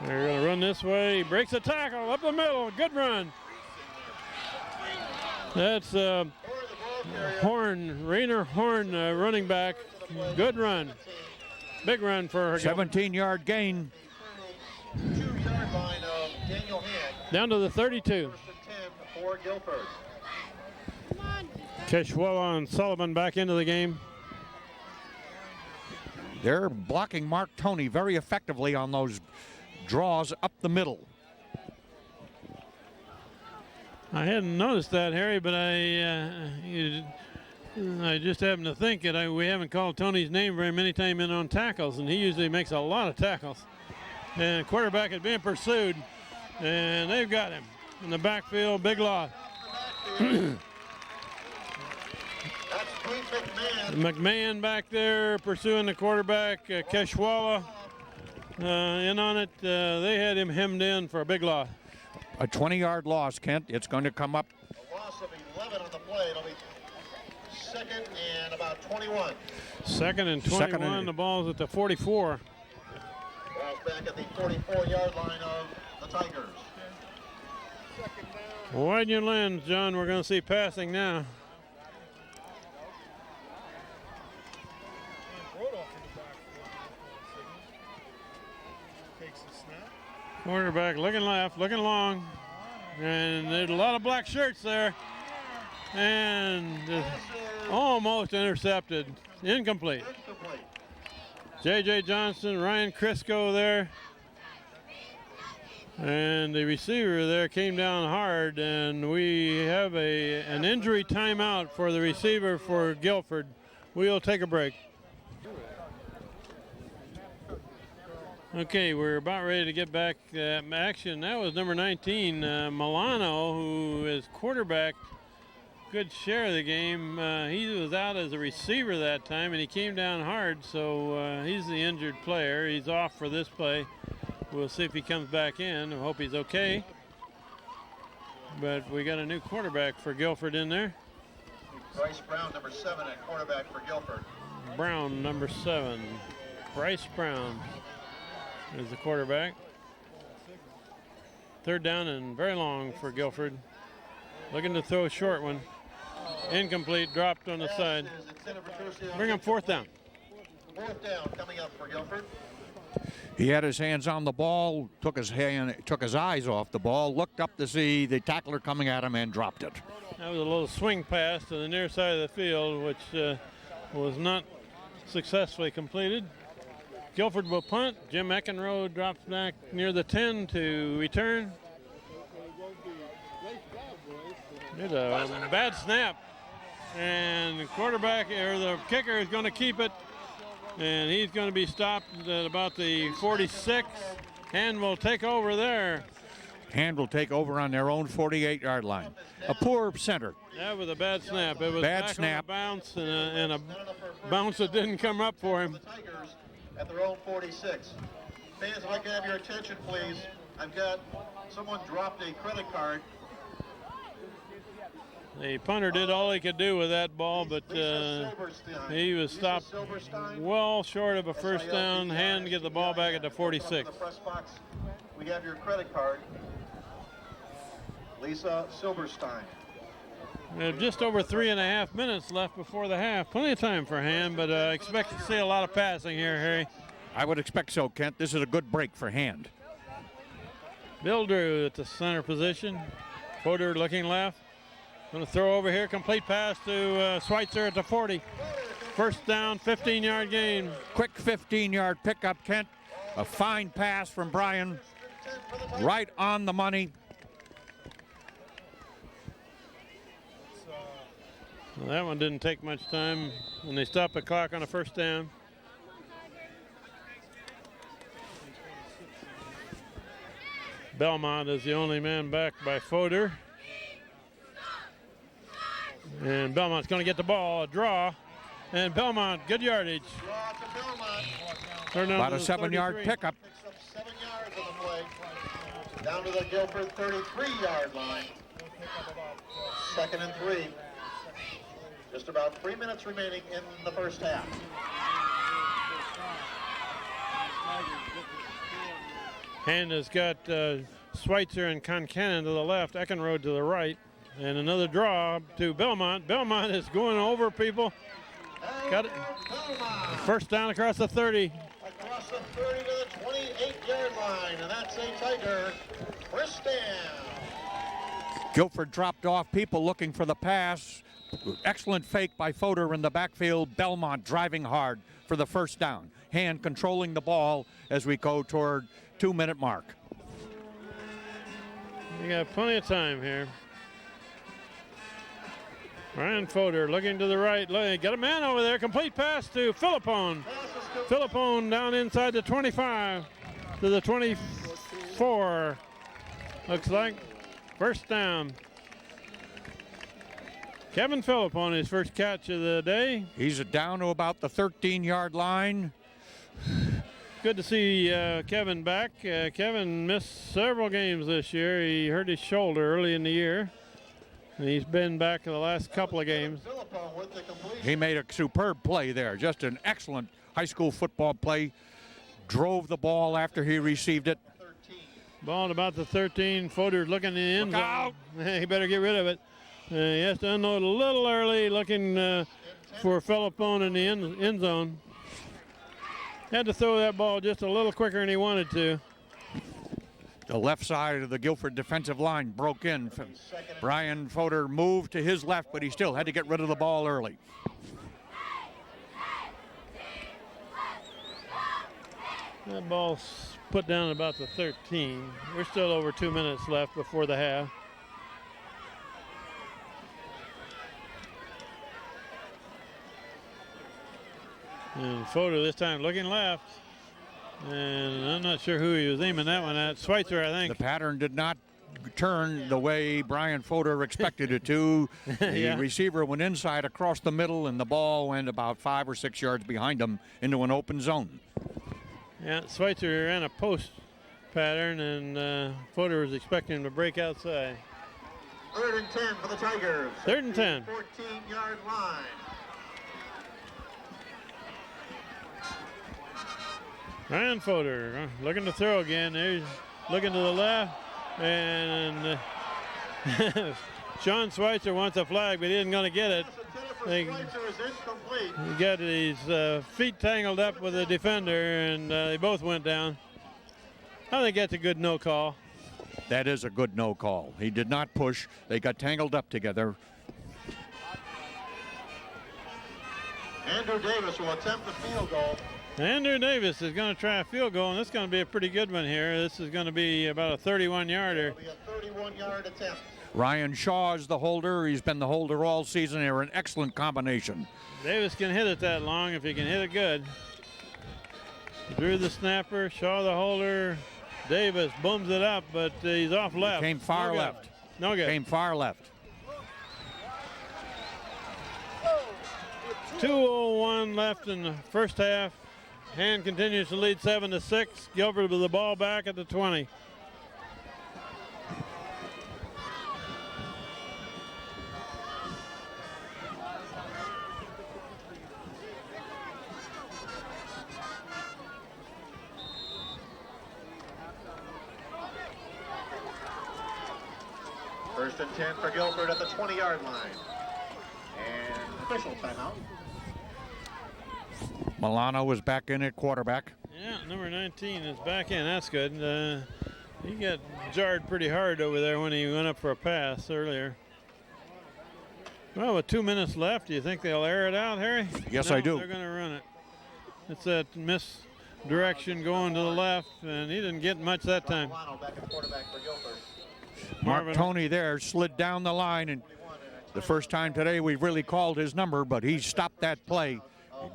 They're going to run this way. He breaks the tackle up the middle. Good run. That's Horn, Rainer Horn, running back. Good run. Big run for her. 17-yard gain. 2-yard line of Daniel Hand. Down to the 32. 1st and 10 for Guilford. Keshwella and Sullivan back into the game. They're blocking Mark Toney very effectively on those draws up the middle. I hadn't noticed that, Harry, but I just happened to think that we haven't called Tony's name very many times in on tackles, and he usually makes a lot of tackles. And quarterback is being pursued, and they've got him in the backfield. Big loss. McMahon back there pursuing the quarterback. Keshwalla in on it. They had him hemmed in for a big loss. A 20-yard loss, Kent. It's going to come up. A loss of 11 on the play. It'll be 2nd and about 21. 2nd and 21. The ball's at the 44. Ball's back at the 44-yard line of the Tigers. Widen your lens, John. We're going to see passing now. Quarterback looking left, looking long, and there's a lot of black shirts there, and almost intercepted, incomplete. J.J. Johnson, Ryan Crisco there, and the receiver there came down hard, and we have an injury timeout for the receiver for Guilford. We'll take a break. Okay, we're about ready to get back action. That was number 19, Milano, who is quarterback. Good share of the game. He was out as a receiver that time, and he came down hard, so he's the injured player. He's off for this play. We'll see if he comes back in. I hope he's okay. But we got a new quarterback for Guilford in there. Bryce Brown, number 7, at quarterback for Guilford. Brown, number 7. Bryce Brown is the quarterback. 3rd down and very long for Guilford. Looking to throw a short one. Incomplete, dropped on the side. Bring him 4th down. 4th down coming up for Guilford. He had his hands on the ball, took his eyes off the ball, looked up to see the tackler coming at him and dropped it. That was a little swing pass to the near side of the field, which was not successfully completed. Guilford will punt. Jim Eckenroe drops back near the 10 to return. It's a bad snap, and the quarterback or the kicker is going to keep it, and he's going to be stopped at about the 46. Hand will take over there. Hand will take over on their own 48-yard line. A poor center. That was a bad snap. It was bad back snap. on a bounce and a bounce that didn't come up for him. The Tigers at their own 46. Fans, if I can have your attention, please. I've got someone dropped a credit card. The punter did all he could do with that ball, but he was stopped well short of a first down. Hand to get the ball back at the 46. The press box, we have your credit card. Lisa Silverstein. We have just over 3.5 minutes left before the half. Plenty of time for Hand, but I expect to see a lot of passing here, Harry. I would expect so, Kent. This is a good break for Hand. Bill Drew at the center position. Fodor looking left. Going to throw over here. Complete pass to Schweitzer at the 40. First down, 15-yard gain. Quick 15-yard pickup, Kent. A fine pass from Brian. Right on the money. Well, that one didn't take much time when they stopped the clock on a first down. Belmont is the only man back by Fodor. And Belmont's going to get the ball, a draw. And Belmont, good yardage. About a 7-yard pickup. Picks up 7 yards on the play. Down to the Guilford 33-yard line. 2nd and 3. Just about 3 minutes remaining in the first half. Hand has got Schweitzer and Concannon to the left, Eckenrode to the right. And another draw to Belmont. Belmont is going over people. Got it. First down across the 30. Across the 30 to the 28-yard line, and that's a Tiger first down. Guilford dropped off, people looking for the pass. Excellent fake by Fodor in the backfield. Belmont driving hard for the first down. Hand controlling the ball as we go toward 2-minute mark. We got plenty of time here. Ryan Fodor looking to the right. Got a man over there. Complete pass to Philippone. Philippone down inside the 25 to the 24. Looks like first down. Kevin Philippone, his first catch of the day. He's down to about the 13-yard line. Good to see Kevin back. Kevin missed several games this year. He hurt his shoulder early in the year. And he's been back in the last couple of games. He made a superb play there. Just an excellent high school football play. Drove the ball after he received it. Ball at about the 13. Fodor's looking in the end zone. He better get rid of it. He has to unload a little early, looking for Philippone in the end zone. Had to throw that ball just a little quicker than he wanted to. The left side of the Guilford defensive line broke in. Brian Fodor moved to his left, but he still had to get rid of the ball early. That ball's put down about the 13. We're still over 2 minutes left before the half. And Fodor this time looking left. And I'm not sure who he was aiming that one at. Schweitzer, I think. The pattern did not turn the way Brian Fodor expected it to. The receiver went inside across the middle, and the ball went about 5 or 6 yards behind him into an open zone. Yeah, Schweitzer ran a post pattern, and Fodor was expecting him to break outside. 3rd and 10 for the Tigers. 3rd and 10. 14-yard line. Ryan Fodor looking to throw again. There's looking to the left, and Sean Schweitzer wants a flag, but he isn't going to get it. He got his feet tangled up with the defender, and they both went down. I think that's a good no call. That is a good no call. He did not push. They got tangled up together. Andrew Davis will attempt the field goal. Andrew Davis is going to try a field goal, and this is going to be a pretty good one here. This is going to be about a 31-yarder. It'll be a 31-yard attempt. Ryan Shaw is the holder. He's been the holder all season. They're an excellent combination. Davis can hit it that long if he can hit it good. Drew the snapper, Shaw the holder. Davis booms it up, but he's off left. Came far left. No good. Came far left. 2:01 left in the first half. Hand continues to lead 7-6. Guilford with the ball back at the 20. First and 10 for Guilford at the 20-yard line. And official timeout. Milano was back in at quarterback. Yeah, number 19 is back in. That's good. He got jarred pretty hard over there when he went up for a pass earlier. Well, with 2 minutes left, do you think they'll air it out, Harry? Yes, No, I do. They're going to run it. It's that misdirection going to the left, and he didn't get much that time. Mark Toney there slid down the line, and the first time today we've really called his number, but he stopped that play.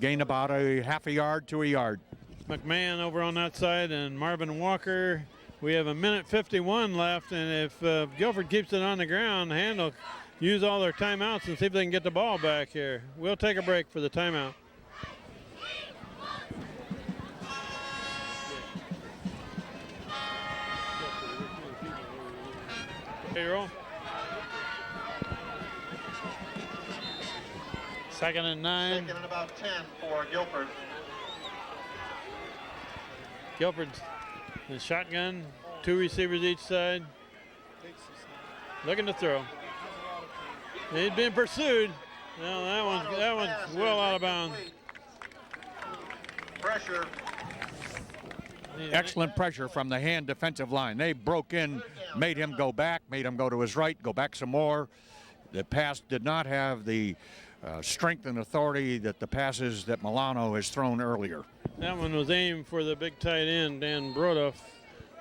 Gained about a half a yard to a yard. McMahon over on that side and Marvin Walker. We have 1:51 left, and if Guilford keeps it on the ground, Hand will use all their timeouts and see if they can get the ball back here. We'll take a break for the timeout. Okay, roll. 2nd and 9. 2nd and about 10 for Guilford. Guilford's in shotgun, 2 receivers each side. Looking to throw. He's being pursued. No, that one's well out of bounds. Pressure. Excellent pressure from the Hand defensive line. They broke in, made him go back, made him go to his right, go back some more. The pass did not have the strength and authority that the passes that Milano has thrown earlier. That one was aimed for the big tight end, Dan Brodoff,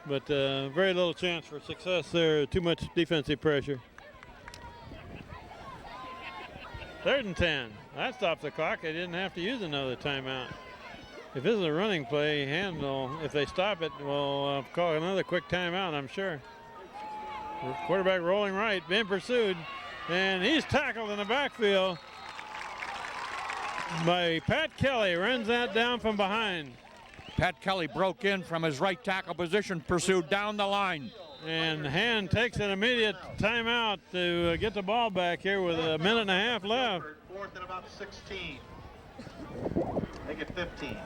but very little chance for success there. Too much defensive pressure. 3rd and 10. That stops the clock. They didn't have to use another timeout. If this is a running play, Handel, if they stop it, will call another quick timeout, I'm sure. Quarterback rolling right, being pursued, and he's tackled in the backfield by Pat Kelly. Runs that down from behind. Pat Kelly broke in from his right tackle position, pursued down the line. And Hand takes an immediate timeout to get the ball back here with 1.5 minutes left. 4th and about 16. Make it 15.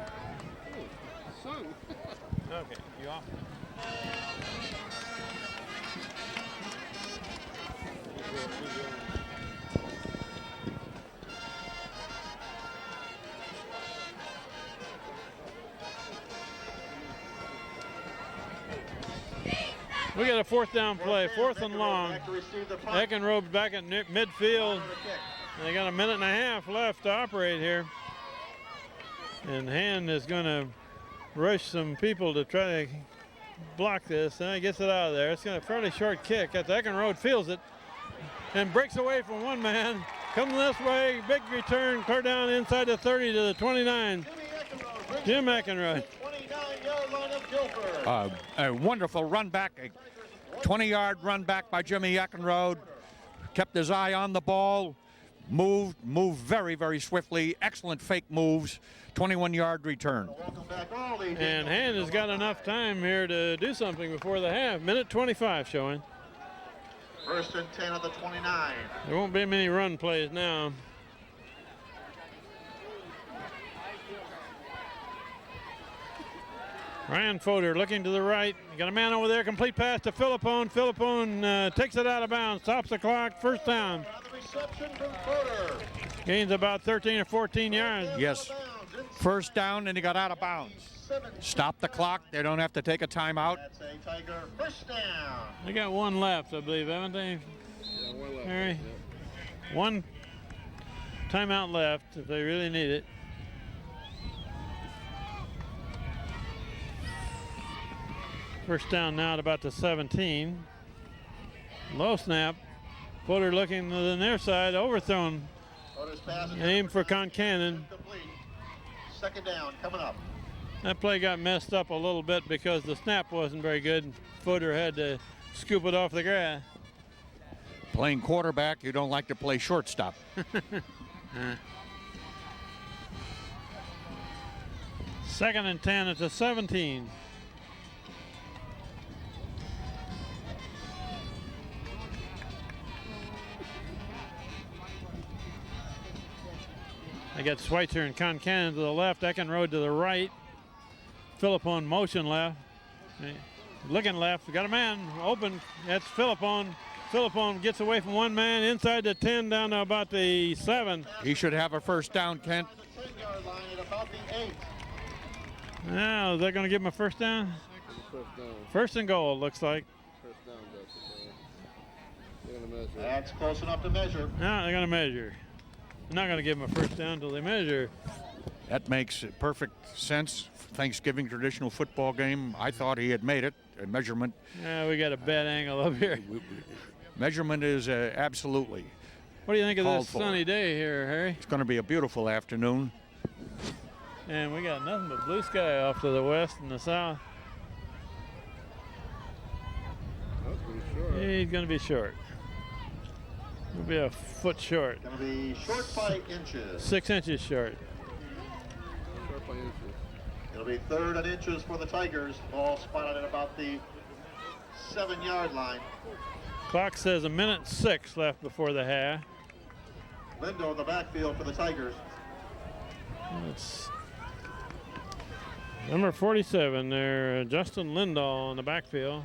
Okay, you off? We got a 4th down play, 4th and long. Eckenrode's back at midfield. They got 1.5 minutes left to operate here. And Hand is going to rush some people to try to block this, and he gets it out of there. It's going to a fairly short kick. Eckenrode feels it and breaks away from one man. Comes this way, big return, clear down inside the 30 to the 29. Jim Eckenrode. 29-yard line of Guilford. A wonderful run back, a 20-yard run back by Jimmy Eckenrode. Kept his eye on the ball, moved very, very swiftly. Excellent fake moves. 21-yard return. And Hand has got enough time here to do something before the half. 1:25 showing. 1st and 10 of the 29. There won't be many run plays now. Ryan Fodor looking to the right. You got a man over there, complete pass to Philippone. Philippone takes it out of bounds, stops the clock, 1st down. Reception from Fodor. Gains about 13 or 14 yards. Yes, 1st down, and he got out of bounds. Stop the clock. They don't have to take a timeout. That's a Tiger 1st down. They got one left, I believe, haven't they? Yeah, one left. Harry? Yeah. One timeout left if they really need it. First down now at about the 17. Low snap. Fodor looking to the near side, overthrown. Fodor's pass is Aim for Concannon. complete. 2nd down coming up. That play got messed up a little bit because the snap wasn't very good. Fodor had to scoop it off the grass. Playing quarterback, you don't like to play shortstop. 2nd and 10 at the 17. I got Schweitzer and Concannon to the left, Eckenrode to the right. Philippone motion left. Looking left, we got a man open. That's Philippone. Philippone gets away from one man inside the 10 down to about the 7. He should have a 1st down, Kent. The 10-yard line at about the 8. Now, is that going to give him a 1st down? First down. First and goal, looks like. First down, Justin. They're going to measure. That's close enough to measure. No, they're going to measure. They're not going to give them a first down until they measure. That makes perfect sense. Thanksgiving traditional football game. I thought he had made it. A measurement. Yeah, we got a bad angle up here. Measurement is absolutely. What do you think of called this for. sunny day here, Harry? It's going to be a beautiful afternoon. And we got nothing but blue sky off to the west and the south. That's pretty short. He's going to be short. He'll be a foot short. Going to be short by inches. 6 inches short. Short by inches. It'll be 3rd and inches for the Tigers. Ball spotted at about the 7-yard line. Clock says 1:06 left before the half. Lindo in the backfield for the Tigers. It's number 47 there, Justin Lindahl in the backfield.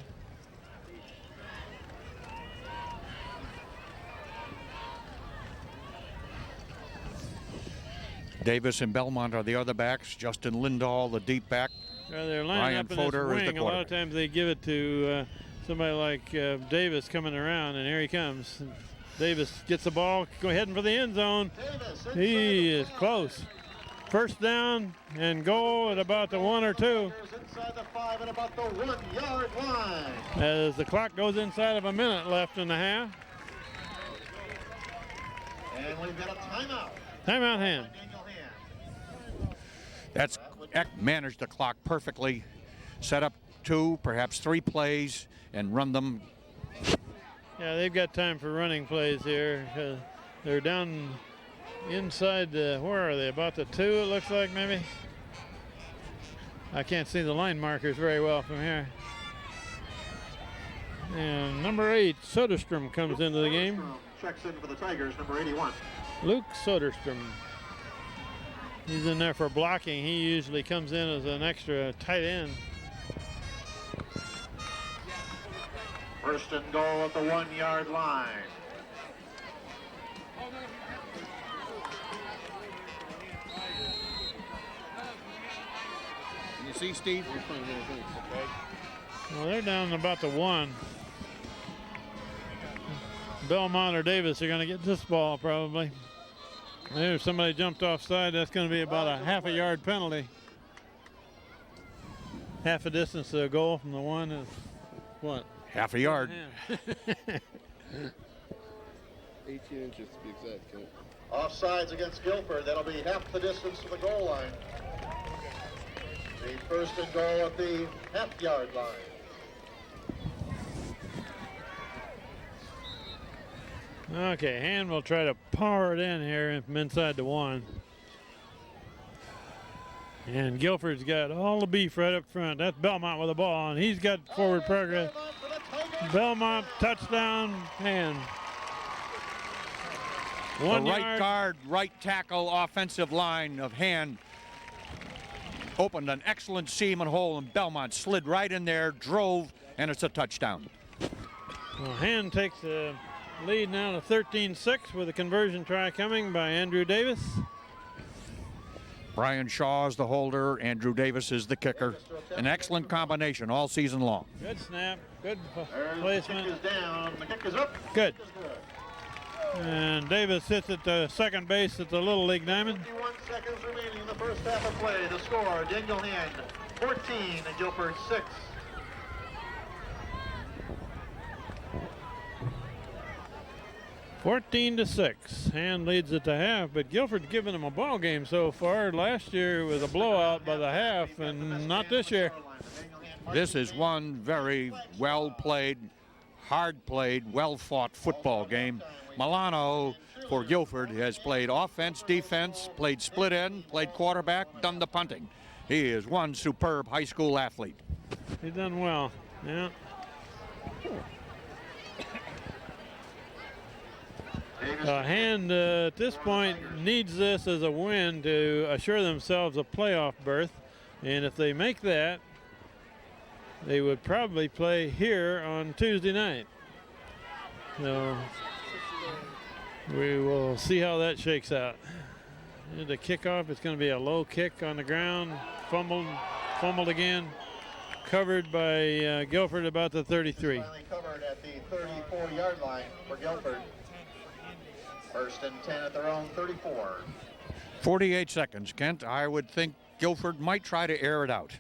Davis and Belmont are the other backs. Justin Lindahl, the deep back. They're lining Ryan up in Fodor this is the wing. A lot of quarterback. times they give it to somebody like Davis coming around, and here he comes. Davis gets the ball, heading for the end zone. Davis He is close. First down and goal at about the 1 or 2 inside the 5 at about the 1-yard line. as the clock goes inside of a minute left in the half. And we've got a timeout. Timeout hand. Daniel Hand. That's Eck managed the clock perfectly. Set up 2, perhaps 3 plays and run them. Yeah, they've got time for running plays here. They're down inside where are they? About the 2, it looks like, maybe. I can't see the line markers very well from here. And number 8, Soderstrom comes into the game. Checks in for the Tigers, number 81. Luke Soderstrom. He's in there for blocking. He usually comes in as an extra tight end. First and goal at the 1-yard line. Can you see, Steve? Well, they're down about the 1. Belmont or Davis are going to get this ball probably. If somebody jumped offside, that's going to be about a half a yard penalty. Half a distance to a goal from the 1 is what? Half a yard. 18 inches to be exact, Kent. Offsides against Guilford. That'll be half the distance to the goal line. The first and goal at the half-yard line. Okay, Hand will try to power it in here from inside the 1. And Guilford's got all the beef right up front. That's Belmont with the ball, and he's got forward progress. Belmont touchdown, Hand. The 1 right yard. guard, right tackle, offensive line of Hand opened an excellent seam and hole, and Belmont slid right in there, drove, and it's a touchdown. Well, Hand takes the lead now to 13-6 with a conversion try coming by Andrew Davis. Brian Shaw is the holder. Andrew Davis is the kicker. An excellent combination all season long. Good snap, good The placement. kick is down. The kick is up. Good. Kick is good. And Davis sits at the second base at the Little League Diamond. 51 seconds remaining in the first half of play. The score, Daniel Hand 14 and Guilford 6. to 6. Hand leads at the half, but Guilford's given him a ball game so far. Last year it was a blowout by the half, and not this year. This is one very well played, hard played, well fought football game. Milano for Guilford has played offense, defense, played split end, played quarterback, done the punting. He is one superb high school athlete. He's done well. Yeah. Hand at this point needs this as a win to assure themselves a playoff berth, and if they make that, they would probably play here on Tuesday night. So we will see how that shakes out. And the kickoff, it's going to be a low kick on the ground, fumbled again. covered by Guilford about the 33. Finally covered at the 34-yard line for Guilford. First and 10 at their own 34. 48 seconds, Kent. I would think Guilford might try to air it out.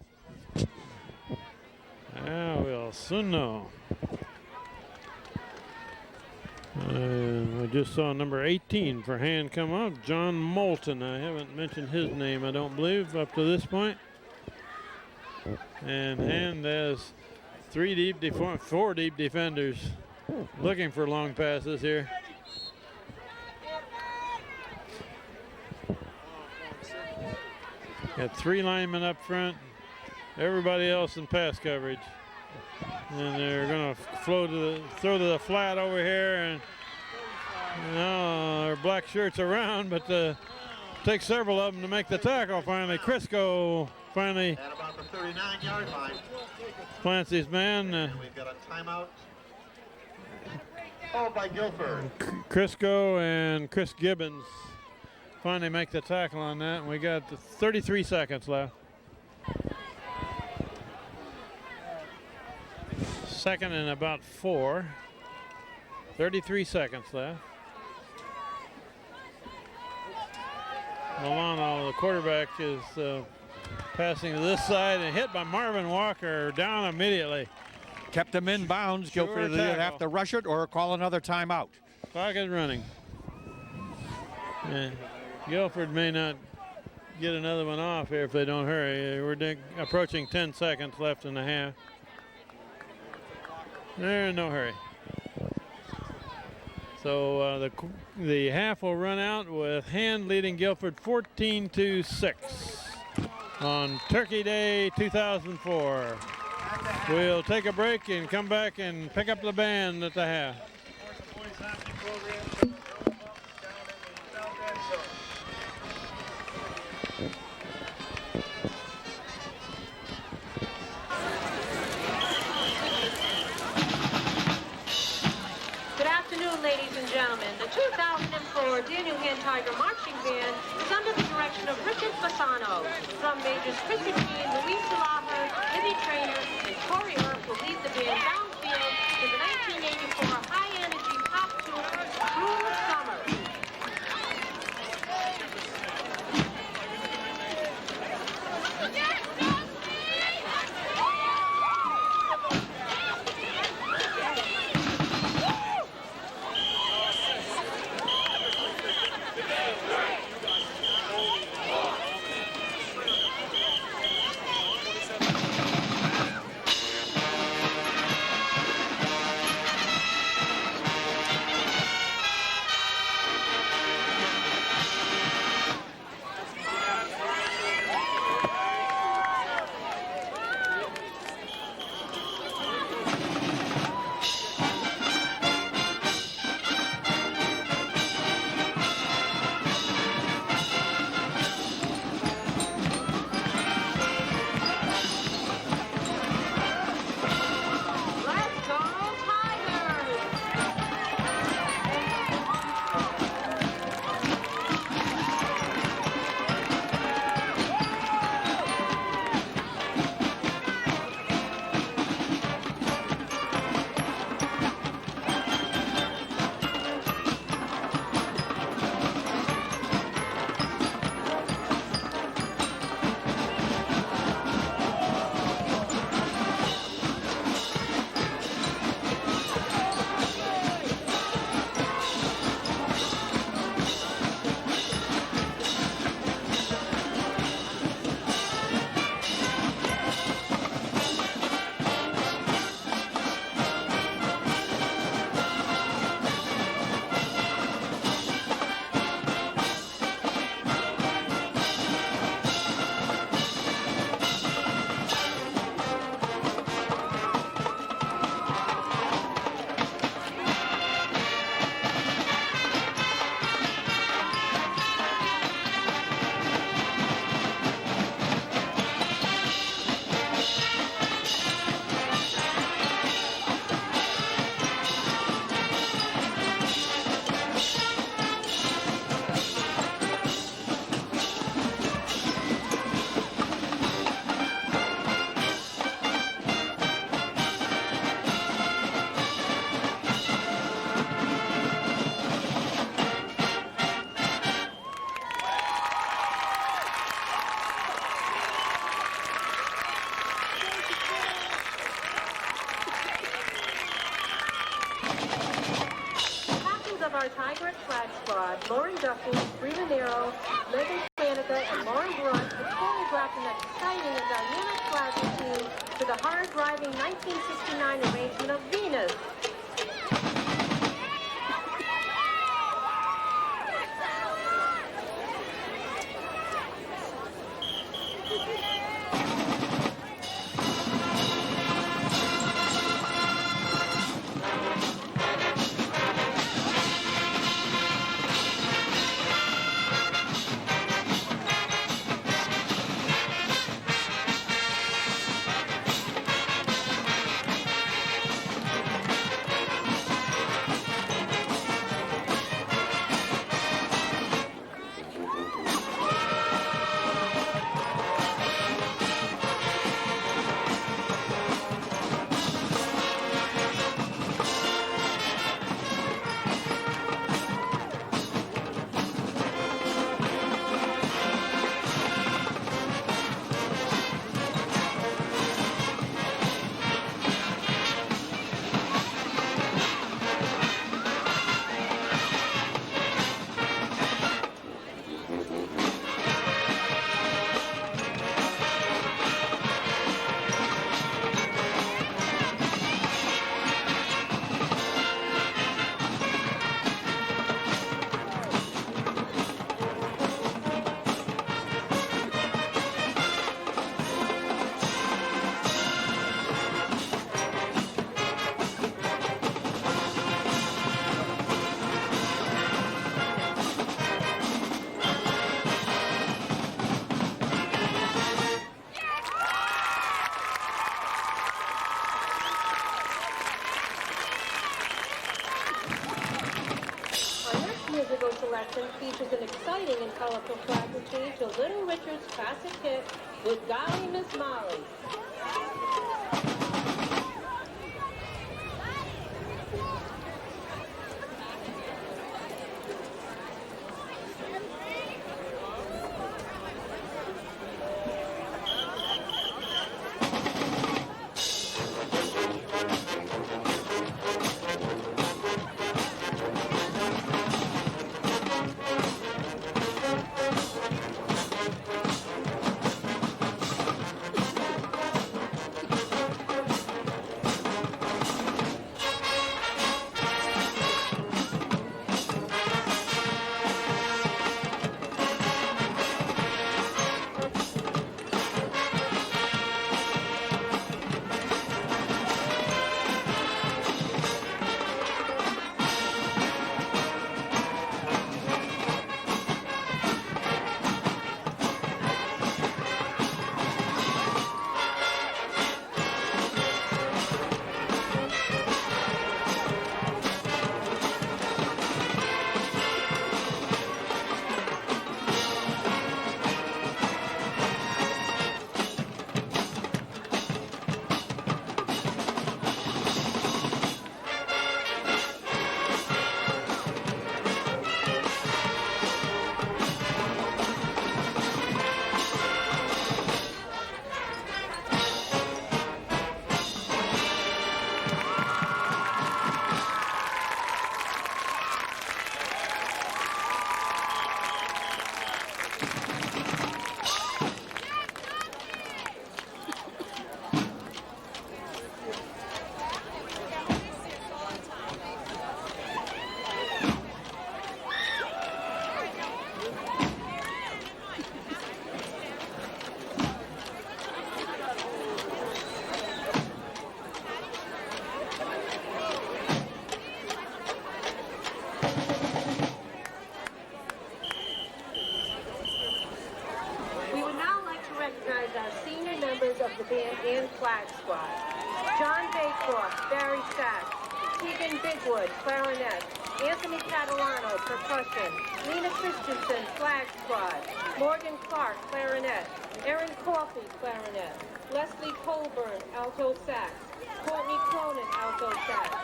We'll soon know. I just saw number 18 for Hand come up, John Moulton. I haven't mentioned his name, I don't believe, up to this point. And Hand has four deep defenders looking for long passes here. Got 3 linemen up front, everybody else in pass coverage. And they're going to throw to the flat over here, and their black shirts around, but takes several of them to make the tackle finally. Crisco finally At about the 39-yard line. plants his man. We've got a timeout. Followed by Guilford. Crisco and Chris Gibbons finally make the tackle on that, and we got 33 seconds left. Second and about 4. 33 seconds left. Milano, the quarterback, is passing to this side and hit by Marvin Walker, down immediately. Kept him in bounds. Guilford either tackle. have to rush it or call another timeout. Clock is running. And Guilford may not get another one off here if they don't hurry. We're approaching 10 seconds left in the half. There's no hurry. So the half will run out with Hand leading Guilford 14-6 on Turkey Day 2004. We'll take a break and come back and pick up the band at the half. Ladies and gentlemen, the 2004 Daniel Hand Tiger Marching Band is under the direction of Richard Fasano. Drum majors Chrissy Green, Luis Salaha, Libby Trainer, and Corey Earp will lead the band downfield to the 1984 high-energy pop tune, Cruel Summer. Squad, Lauren Duffy, Rita Nero, Megan Fanica, and Lauren Brunt have choreographed an exciting and dynamic flag routine to the hard-driving 1969 arrangement of Venus. Musical selection features an exciting and colorful flag routine to Little Richard's classic hit with Golly Miss Molly. And flag squad. John Baycroft, Barry Sachs, Tegan Bigwood, clarinet, Anthony Catalano, percussion, Lena Christensen, flag squad, Morgan Clark, clarinet, Erin Coffey, clarinet, Leslie Colburn, alto sax, Courtney Cronin, alto sax,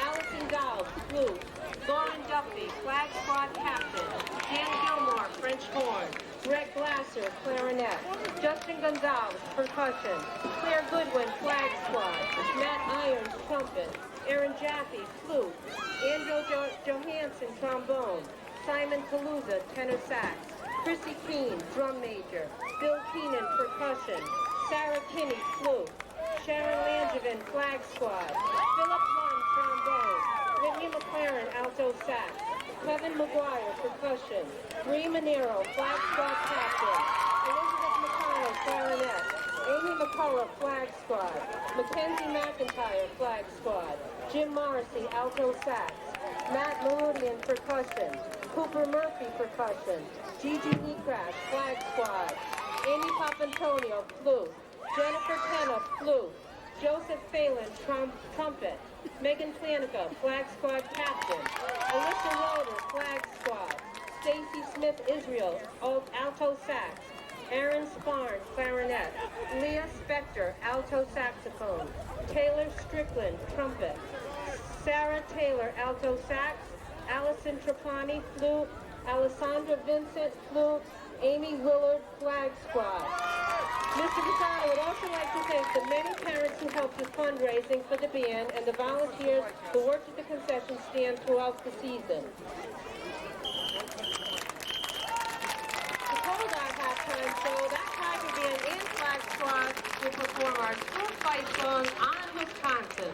Allison Dowd, flute, Lauren Duffy, flag squad captain, Dan Gilmore, French horn, Greg Glasser, clarinet, Justin Gonzalez, percussion, Claire Goodwin, flag squad, Matt Irons, trumpet, Aaron Jaffe, flute, Andrew Johansson, trombone, Simon Kaluza, tenor sax. Chrissy Keene, drum major. Bill Keenan, percussion. Sarah Kinney, flute. Sharon Langevin, flag squad. Philip Lund, trombone. Whitney McLaren, alto sax. Kevin McGuire, percussion. Bree Monero, flag squad captain. Elizabeth McConnell, clarinet. Amy McCullough, flag squad. Mackenzie McIntyre, flag squad. Jim Morrissey, alto sax. Matt Marodian, percussion. Cooper Murphy, percussion. Gigi Necrash, flag squad. Amy Papantonio, flute. Jennifer Tenna, flute. Joseph Phelan, trumpet. Megan Planica, flag squad captain. Alyssa Roeder, flag squad. Stacy Smith Israel, alto sax. Aaron Sparn, clarinet. Leah Spector, alto saxophone. Taylor Strickland, trumpet. Sarah Taylor, alto sax. Allison Trapani, flute. Alessandra Vincent, flute. Amy Willard, flag squad. Mr. Pisano would also like to thank the many parents who helped with fundraising for the band and the volunteers who worked at the concession stand throughout the season. To close our halftime show, that Tiger Band and flag squad will perform our school fight song, On Wisconsin.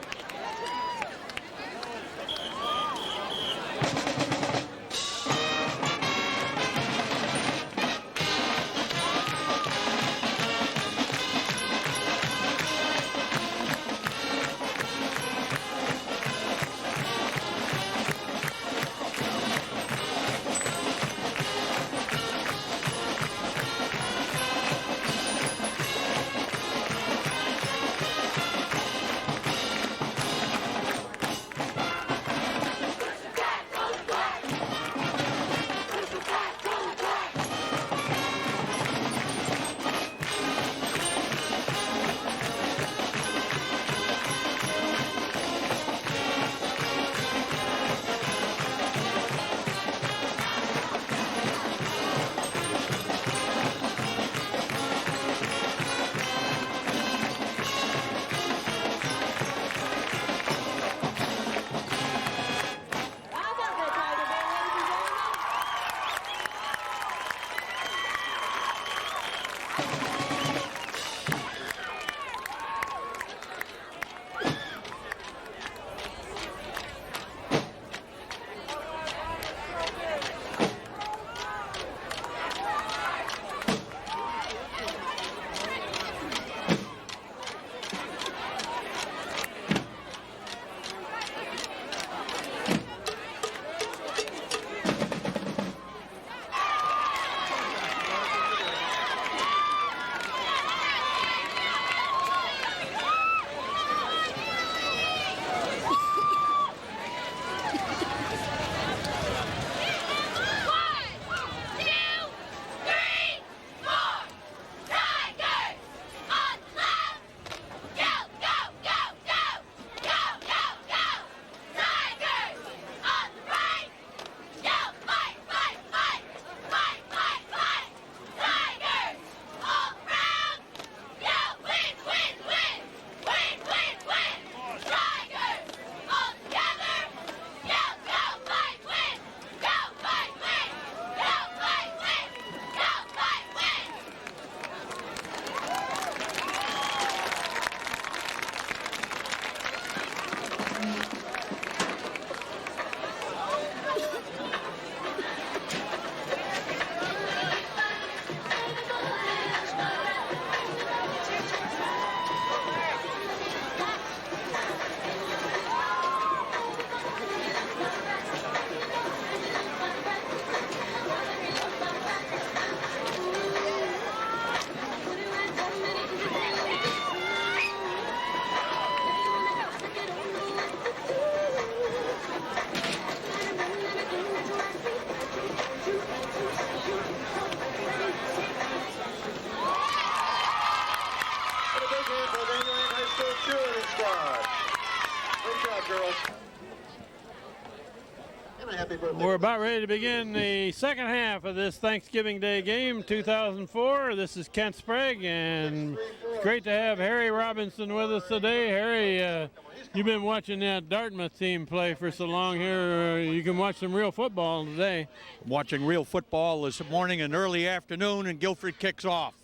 We're about ready to begin the second half of this Thanksgiving Day game, 2004. This is Kent Sprague, and it's great to have Harry Robinson with us today. Harry, you've been watching that Dartmouth team play for so long here. You can watch some real football today. Watching real football this morning and early afternoon, and Guilford kicks off.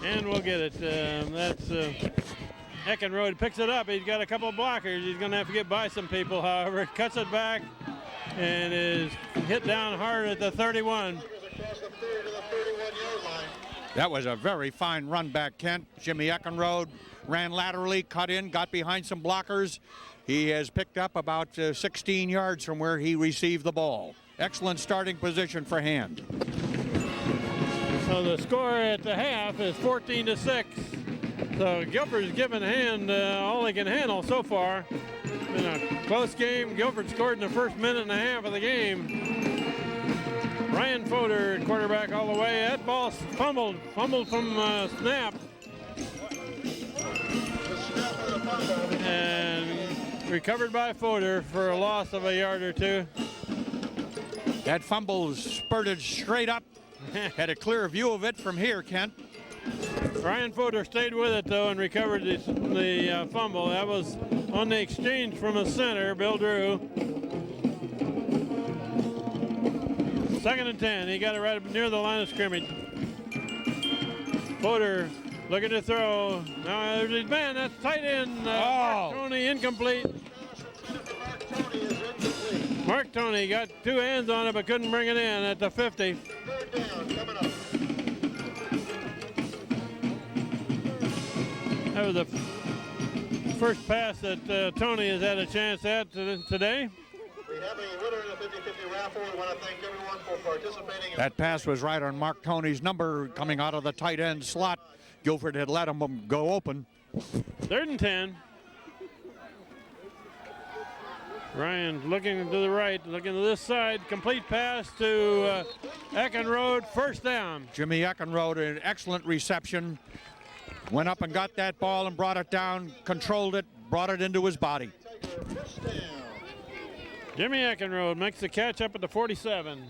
And we'll get it. That's Eckenrode picks it up. He's got a couple of blockers. He's going to have to get by some people, however. Cuts it back and is hit down hard at the 31. That was a very fine run back, Kent. Jimmy Eckenrode ran laterally, cut in, got behind some blockers. He has picked up about 16 yards from where he received the ball. Excellent starting position for Hand. So the score at the half is 14-6. So Guilford's given Hand all they can handle so far. In a close game, Guilford scored in the first minute and a half of the game. Ryan Fodor, quarterback all the way. That ball fumbled from snap. And recovered by Fodor for a loss of a yard or two. That fumble spurted straight up. Had a clear view of it from here, Kent. Ryan Fodor stayed with it, though, and recovered the fumble. That was on the exchange from a center, Bill Drew. 2nd and 10. He got it right near the line of scrimmage. Fodor looking to throw. Now there's his man. That's tight end. Mark Toney, incomplete. Mark Toney got two hands on it, but couldn't bring it in at the 50. That was the first pass that Toney has had a chance at today. We have a winner in the 50-50 raffle. We want to thank everyone for participating. That pass was right on Mark Toney's number coming out of the tight end slot. Guilford had let him go open. 3rd and 10. Ryan looking to the right, looking to this side. Complete pass to Eckenrode. First down. Jimmy Eckenrode, an excellent reception. Went up and got that ball and brought it down, controlled it, brought it into his body. Jimmy Eckenrode makes the catch up at the 47.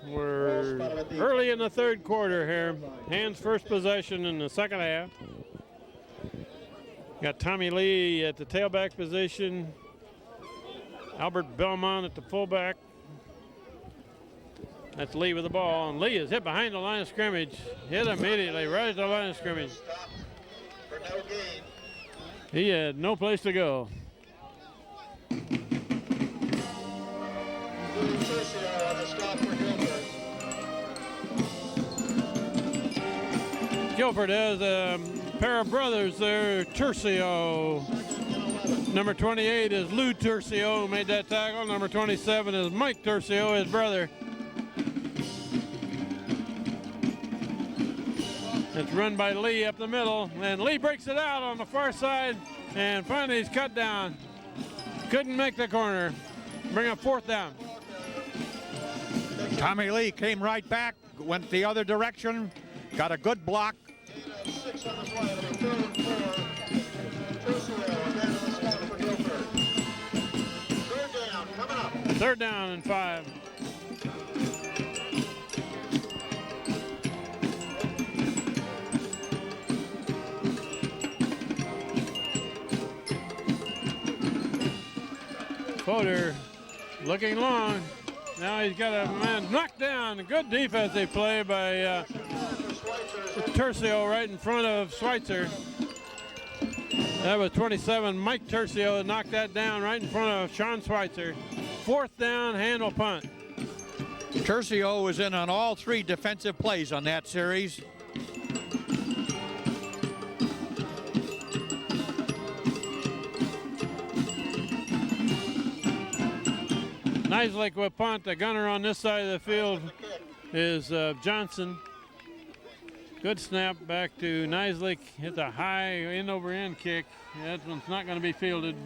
We're early in the third quarter here. Hand's first possession in the second half. Got Tommy Lee at the tailback position. Albert Belmont at the fullback. That's Lee with the ball, and Lee is hit behind the line of scrimmage. Hit immediately right at the line of scrimmage. He had no place to go. Guilford has a pair of brothers there, Tercio. Number 28 is Lou Tercio, who made that tackle. Number 27 is Mike Tercio, his brother. It's run by Lee up the middle, and Lee breaks it out on the far side, and finally he's cut down. Couldn't make the corner. Bring up 4th down. Tommy Lee came right back, went the other direction, got a good block. 3rd down and 5. Fodor looking long. Now he's got a man knocked down. A good defensive play by Tercio right in front of Schweitzer. That was 27. Mike Tercio knocked that down right in front of Sean Schweitzer. 4th down, Hand will punt. Tercio was in on all 3 defensive plays on that series. Nislake will punt. The gunner on this side of the field is Johnson. Good snap back to Nislake. Hits a high end-over-end kick. That one's not going to be fielded,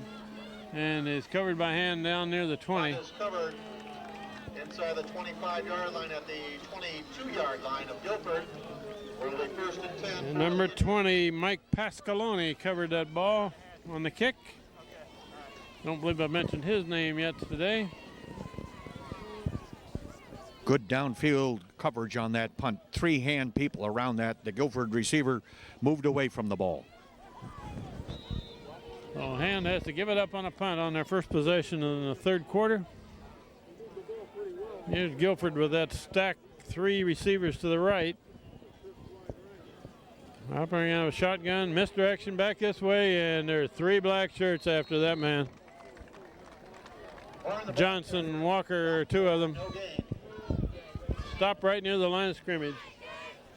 and is covered by Hand down near the 20. Is covered inside the 25-yard line at the 22-yard line of Guilford. Early 1st and 10. And number 20, Mike Pascaloni, covered that ball on the kick. Don't believe I mentioned his name yet today. Good downfield coverage on that punt. 3-hand people around that. The Guilford receiver moved away from the ball. Well, Hand has to give it up on a punt on their first possession in the third quarter. Here's Guilford with that stacked 3 receivers to the right. Operating out of a shotgun, misdirection back this way, and there are 3 black shirts after that man. Johnson, Walker, 2 of them. Stop right near the line of scrimmage.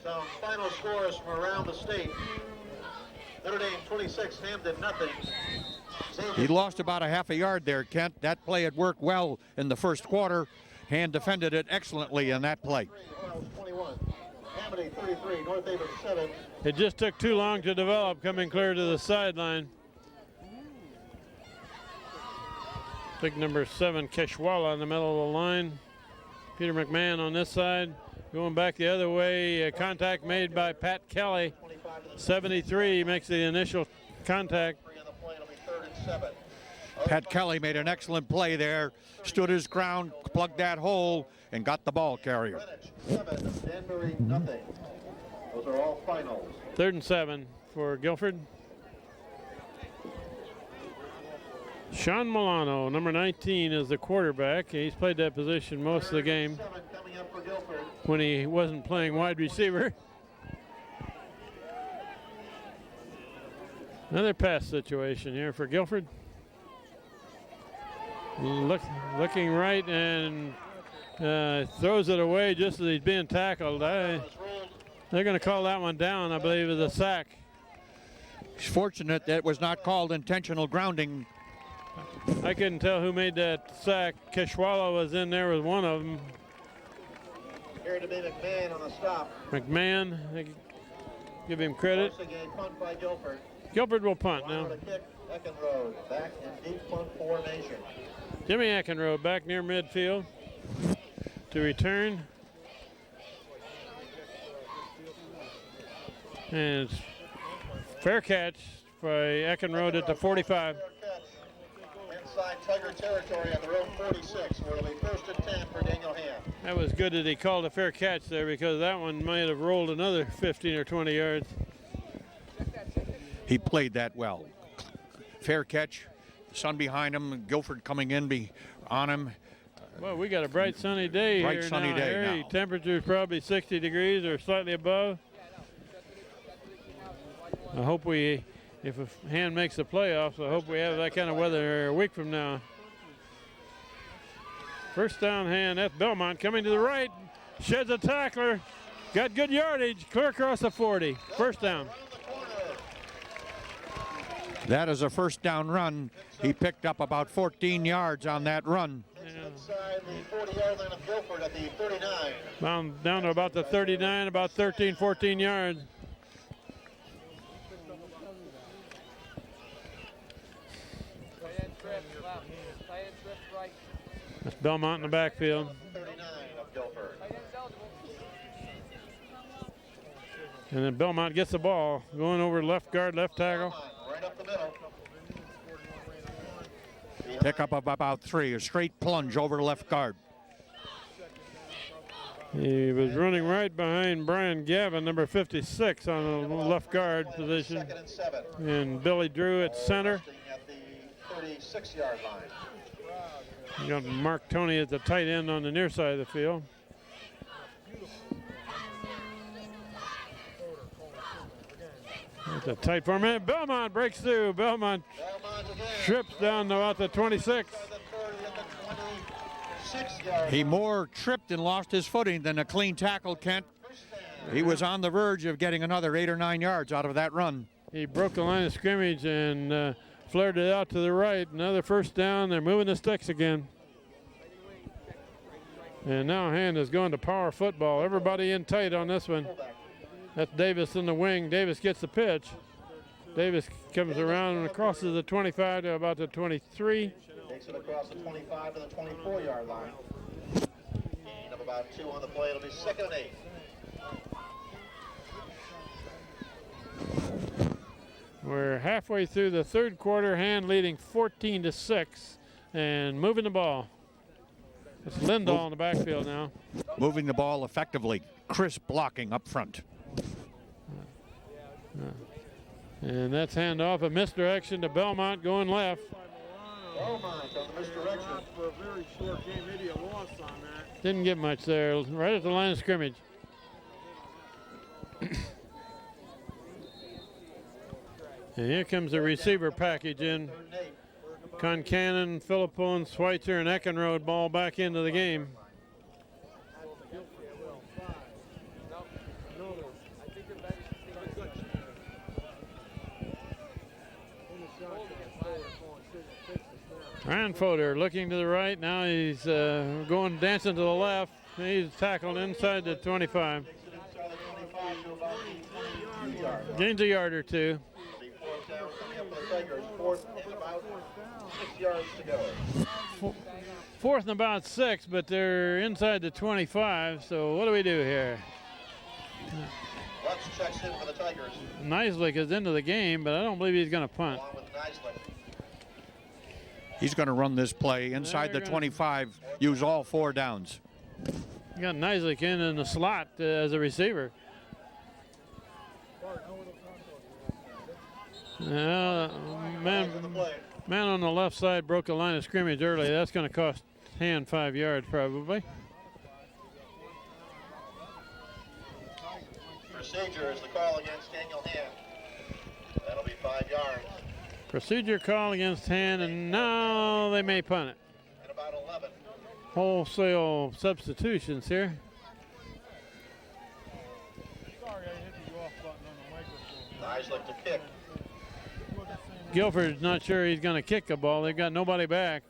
Some final scores from around the state. Notre Dame 26, Hampton nothing. He lost about a half a yard there, Kent. That play had worked well in the first quarter. Hand defended it excellently in that play. 21. Amity 33, North Haven 7. It just took too long to develop, coming clear to the sideline. Big number 7, Keshwala in the middle of the line. Peter McMahon on this side. Going back the other way, contact made by Pat Kelly. 73 makes the initial contact. Pat Kelly made an excellent play there, stood his ground, plugged that hole, and got the ball carrier. 7, Danbury nothing. Those are all finals. 3rd and 7 for Guilford. Sean Milano, number 19, is the quarterback. He's played that position most of the game when he wasn't playing wide receiver. Another pass situation here for Guilford. Looking right and throws it away just as he's being tackled. They're going to call that one down, I believe, as a sack. He's fortunate that it was not called intentional grounding. I couldn't tell who made that sack. Keshwala was in there with one of them. Here to be McMahon on the stop. McMahon, give him credit. Punt by Guilford. Guilford will punt now. Kick, Eckenrode, back in deep punt formation. Jimmy Eckenrode back near midfield to return. And it's fair catch by Eckenrode at the 45. Inside Tiger territory on their own 46, where it'll be 1st and 10 for Daniel Hand. That was good that he called a fair catch there, because that one might have rolled another 15 or 20 yards. He played that well. Fair catch, sun behind him, Guilford coming in on him. Well, we got a bright sunny day Bright here sunny now, day Harry. now. Temperature's probably 60 degrees or slightly above. I hope if a Hand makes the playoffs, I hope we have that kind of weather a week from now. First down, Hand. That's Belmont coming to the right. Sheds a tackler. Got good yardage. Clear across the 40. First down. That is a first down run. He picked up about 14 yards on that run. Inside the 40-yard line of Guilford at the 39. Down to about the 39, about 13, 14 yards. That's Belmont in the backfield. 39 of Guilford. And then Belmont gets the ball, going over left guard, left tackle. Right up the middle. Pick up of about 3, a straight plunge over left guard. He was running right behind Brian Gavin, number 56, on the left guard position. 2nd and 7. And Billy Drew at center. At the 36-yard line. You got Mark Tony at the tight end on the near side of the field. It's a tight formation. Belmont breaks through. Belmont trips down to about the 26. He more tripped and lost his footing than a clean tackle, Kent. He was on the verge of getting another 8 or 9 yards out of that run. He broke the line of scrimmage and flared it out to the right. Another first down. They're moving the sticks again. And now Hand is going to power football. Everybody in tight on this one. That's Davis in the wing. Davis gets the pitch. Davis comes around and crosses the 25 to about the 23. Takes it across the 25 to the 24-yard line. Gain of about 2 on the play. It'll be 2nd and 8. We're halfway through the third quarter. Hand leading 14-6 and moving the ball. It's Lindahl in the backfield now. Moving the ball effectively. Crisp blocking up front. And that's handoff, a misdirection to Belmont going left. Belmont on the misdirection. For a very short game, maybe a loss on that. Didn't get much there, right at the line of scrimmage. And here comes the receiver package in. Concannon, Philippone, Schweitzer, and Eckenrode ball back into the game. Ranfoder looking to the right. Now he's going dancing to the left. He's tackled inside the 25. Gains a yard or two. Fourth and about 6, but they're inside the 25. So what do we do here? Lutz checks in for the Tigers. Neislich is into the game, but I don't believe he's going to punt. Along with Neislich. He's going to run this play inside the 25, use all 4 downs. You got Neislich in the slot as a receiver. Man on the left side broke the line of scrimmage early. That's going to cost Hand 5 yards probably. Procedure is the call against Daniel Hand. That'll be 5 yards. Procedure call against Hand, and now they may punt it. And about 11. Wholesale substitutions here. Sorry, I hit the off button on the microphone. Neislich to kick. Guilford's not sure he's going to kick the ball. They've got nobody back.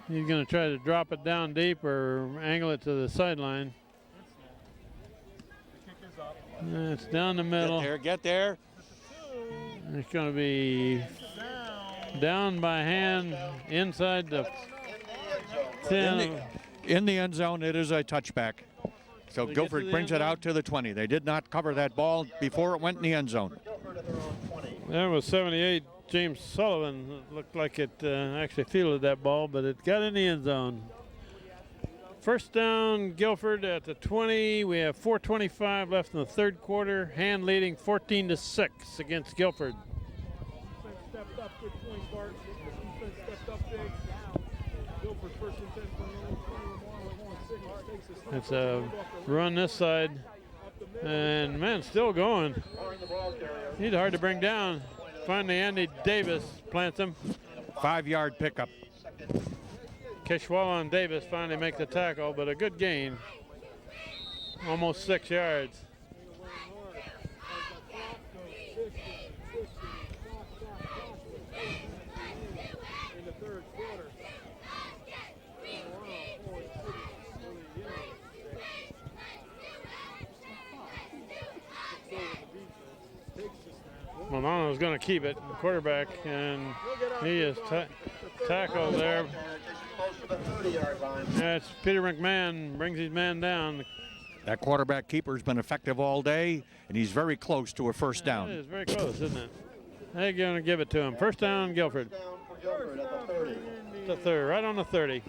He's going to try to drop it down deep or angle it to the sideline. It's down the middle. Get there. It's going to be down by Hand inside the 10. In the end zone, it is a touchback. So Guilford brings it out to the 20. They did not cover that ball before it went in the end zone. That was 78. James Sullivan looked like it actually fielded that ball, but it got in the end zone. First down, Guilford at the 20. We have 4:25 left in the third quarter. Hand leading 14-6 against Guilford. Stepped up, good point, Bart. Defense stepped up big. Guilford first and 10 from the 21. It's a run this side. And man, still going. He's hard to bring down. Finally, Andy Davis plants him. 5-yard pickup. Keshwala and Davis finally make the tackle, but a good gain. Almost 6 yards. In the third quarter. Milano's going to keep it, the quarterback, and he is tackled there. That's Peter McMahon, brings his man down. That quarterback keeper's been effective all day, and he's very close to a first down. It is very close, isn't it? They're going to give it to him. First down, Guilford. The third, right on the 30.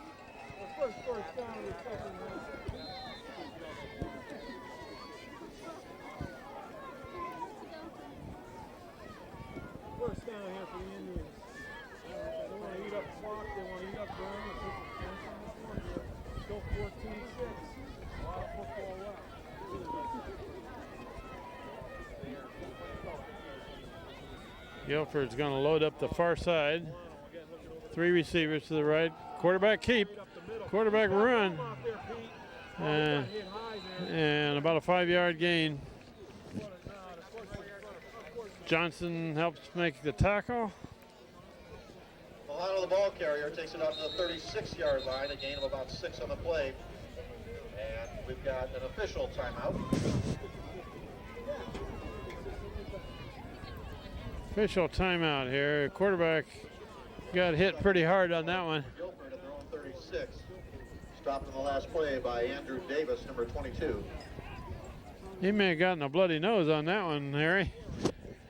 First down here for the Indians. They want to eat up clock, they want to eat up burn, still 14-6. A lot of football left. Guilford's going to load up the far side. 3 receivers to the right. Quarterback keep. Quarterback run. And about a 5-yard gain. Johnson helps make the tackle. Milano, the ball carrier, takes it out to the 36-yard line, a gain of about 6 on the play. And we've got an official timeout. Official timeout here. Quarterback got hit pretty hard on that one. Guilford at their own 36. Stopped in the last play by Andrew Davis, number 22. He may have gotten a bloody nose on that one, Harry.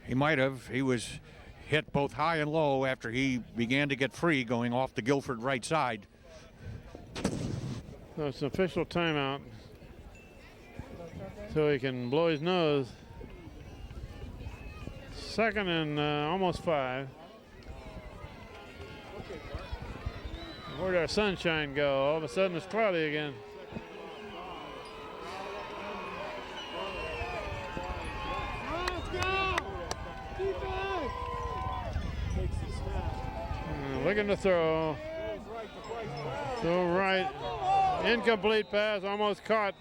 He might have. He was hit both high and low after he began to get free going off the Guilford right side. So it's an official timeout. So he can blow his nose. 2nd and almost 5. Where'd our sunshine go? All of a sudden it's cloudy again. Looking to throw. Throw right. Incomplete pass, almost caught.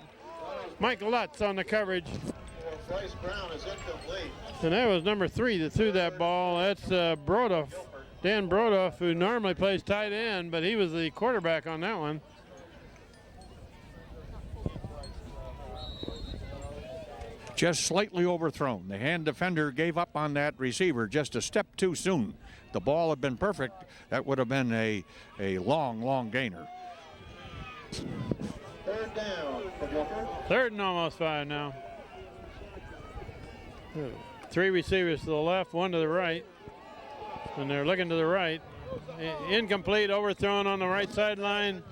Mike Lutz on the coverage. Bryce Brown is incomplete. And that was number 3 that threw that ball. That's Brodoff, Dan Brodoff, who normally plays tight end, but he was the quarterback on that one. Just slightly overthrown. The hand defender gave up on that receiver just a step too soon. The ball had been perfect. That would have been a long gainer. 3rd down for Guilford. 3rd and almost 5 now. 3 receivers to the left, 1 to the right. And they're looking to the right. Incomplete, overthrown on the right sideline.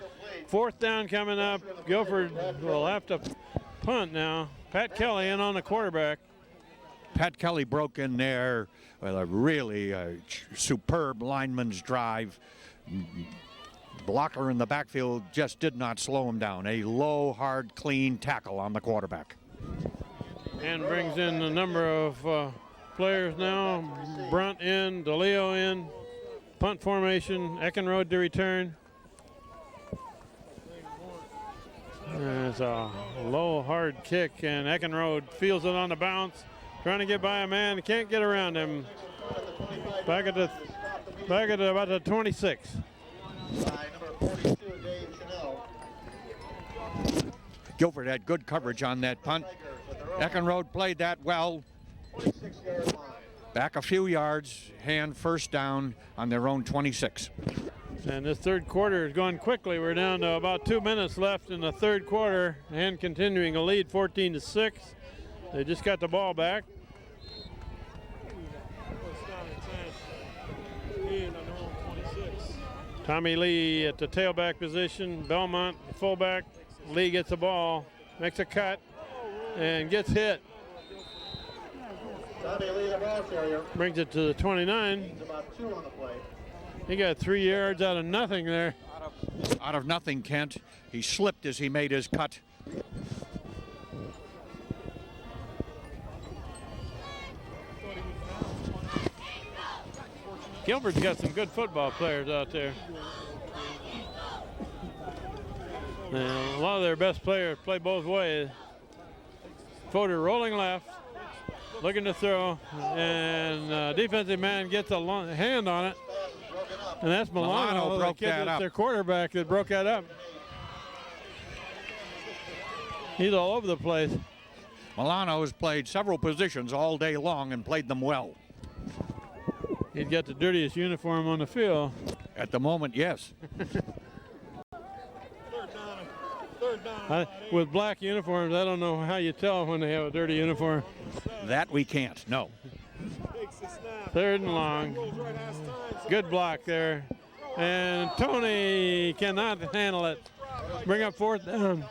4th down coming up. Guilford will have to punt now. Pat Kelly in on the quarterback. Pat Kelly broke in there with a really superb lineman's drive. Blocker in the backfield just did not slow him down. A low, hard, clean tackle on the quarterback. And brings in a number of players now. Brunt in, DeLeo in. Punt formation, Eckenrode to return. It's a low, hard kick, and Eckenrode feels it on the bounce. Trying to get by a man, can't get around him. Back at about the 26. Guilford had good coverage on that punt. Eckenrode played that well. Back a few yards, hand first down on their own 26. And this 3rd quarter is going quickly. We're down to about 2 minutes left in the 3rd quarter, and continuing a lead 14-6. They just got the ball back. Tommy Lee at the tailback position. Belmont, fullback. Lee gets the ball, makes a cut, and gets hit. Tommy Lee, the ball carrier. Brings it to the 29. About 2 on the play. He got 3 yards out of nothing there. Out of nothing, Kent. He slipped as he made his cut. Guilford's got some good football players out there. And a lot of their best players play both ways. Fodor rolling left, looking to throw, and defensive man gets a hand on it. And that's Milano broke that up. Their quarterback that broke that up. He's all over the place. Milano has played several positions all day long and played them well. He's got the dirtiest uniform on the field. At the moment, yes. With black uniforms, I don't know how you tell when they have a dirty uniform. That we can't, no. 3rd and long. Good block there. And Tony cannot handle it. Bring up 4th down.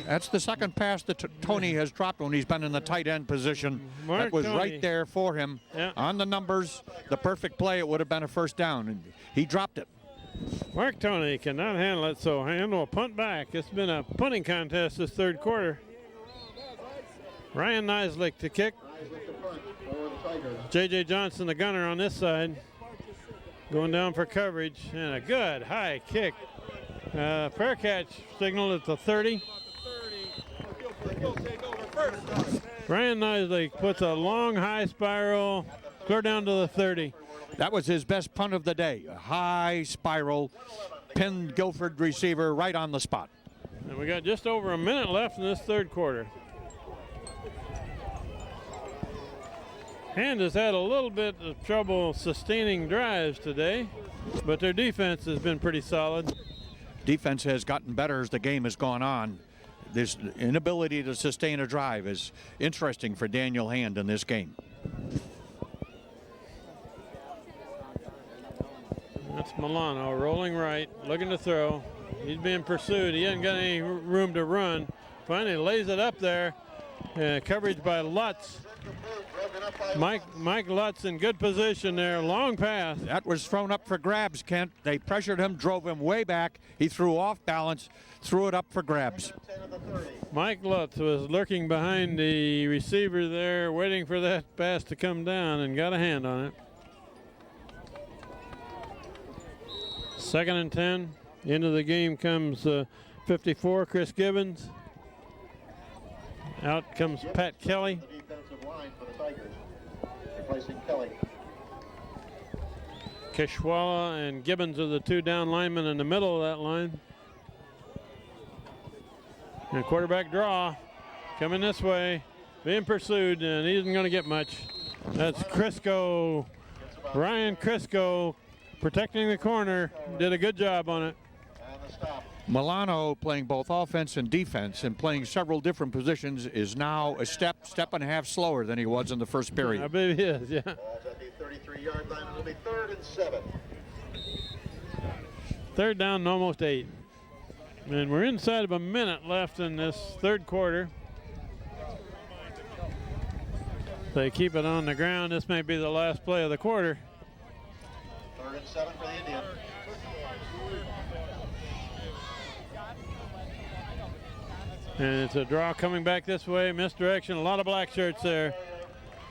That's the 2nd pass that Tony has dropped when he's been in the tight end position. That was right there for him. Yeah. On the numbers, the perfect play, it would have been a 1st down. And he dropped it. Mark Tony cannot handle it, so handle a punt back. It's been a punting contest this 3rd quarter. Ryan Neislick to kick. J.J. Johnson, the gunner on this side. Going down for coverage, and a good high kick. Fair catch signal at the 30. Ryan Neislick puts a long high spiral clear down to the 30. That was his best punt of the day. A high spiral, pinned Guilford receiver right on the spot. And we got just over a minute left in this 3rd quarter. Hand has had a little bit of trouble sustaining drives today, but their defense has been pretty solid. Defense has gotten better as the game has gone on. This inability to sustain a drive is interesting for Daniel Hand in this game. That's Milano rolling right, looking to throw. He's being pursued. He hasn't got any room to run. Finally lays it up there. Coverage by Lutz. Mike Lutz in good position there. Long pass. That was thrown up for grabs, Kent. They pressured him, drove him way back. He threw off balance, threw it up for grabs. Mike Lutz was lurking behind the receiver there, waiting for that pass to come down, and got a hand on it. 2nd and 10. Into the game comes 54, Chris Gibbons. Out comes Pat Kelly. The defensive line for the Tigers, replacing Kelly. Kishwala and Gibbons are the two down linemen in the middle of that line. And quarterback draw coming this way, being pursued, and he isn't going to get much. That's Crisco, Ryan Crisco, protecting the corner. Did a good job on it. And the stop. Milano, playing both offense and defense and playing several different positions, is now a step and a half slower than he was in the first period. I believe he is, yeah. Ball's at the 33-yard line. It'll be 3rd and 7. 3rd down and almost 8. And we're inside of a minute left in this 3rd quarter. They keep it on the ground. This may be the last play of the quarter. 3rd and 7 for the Indians. And it's a draw coming back this way. Misdirection. A lot of black shirts there.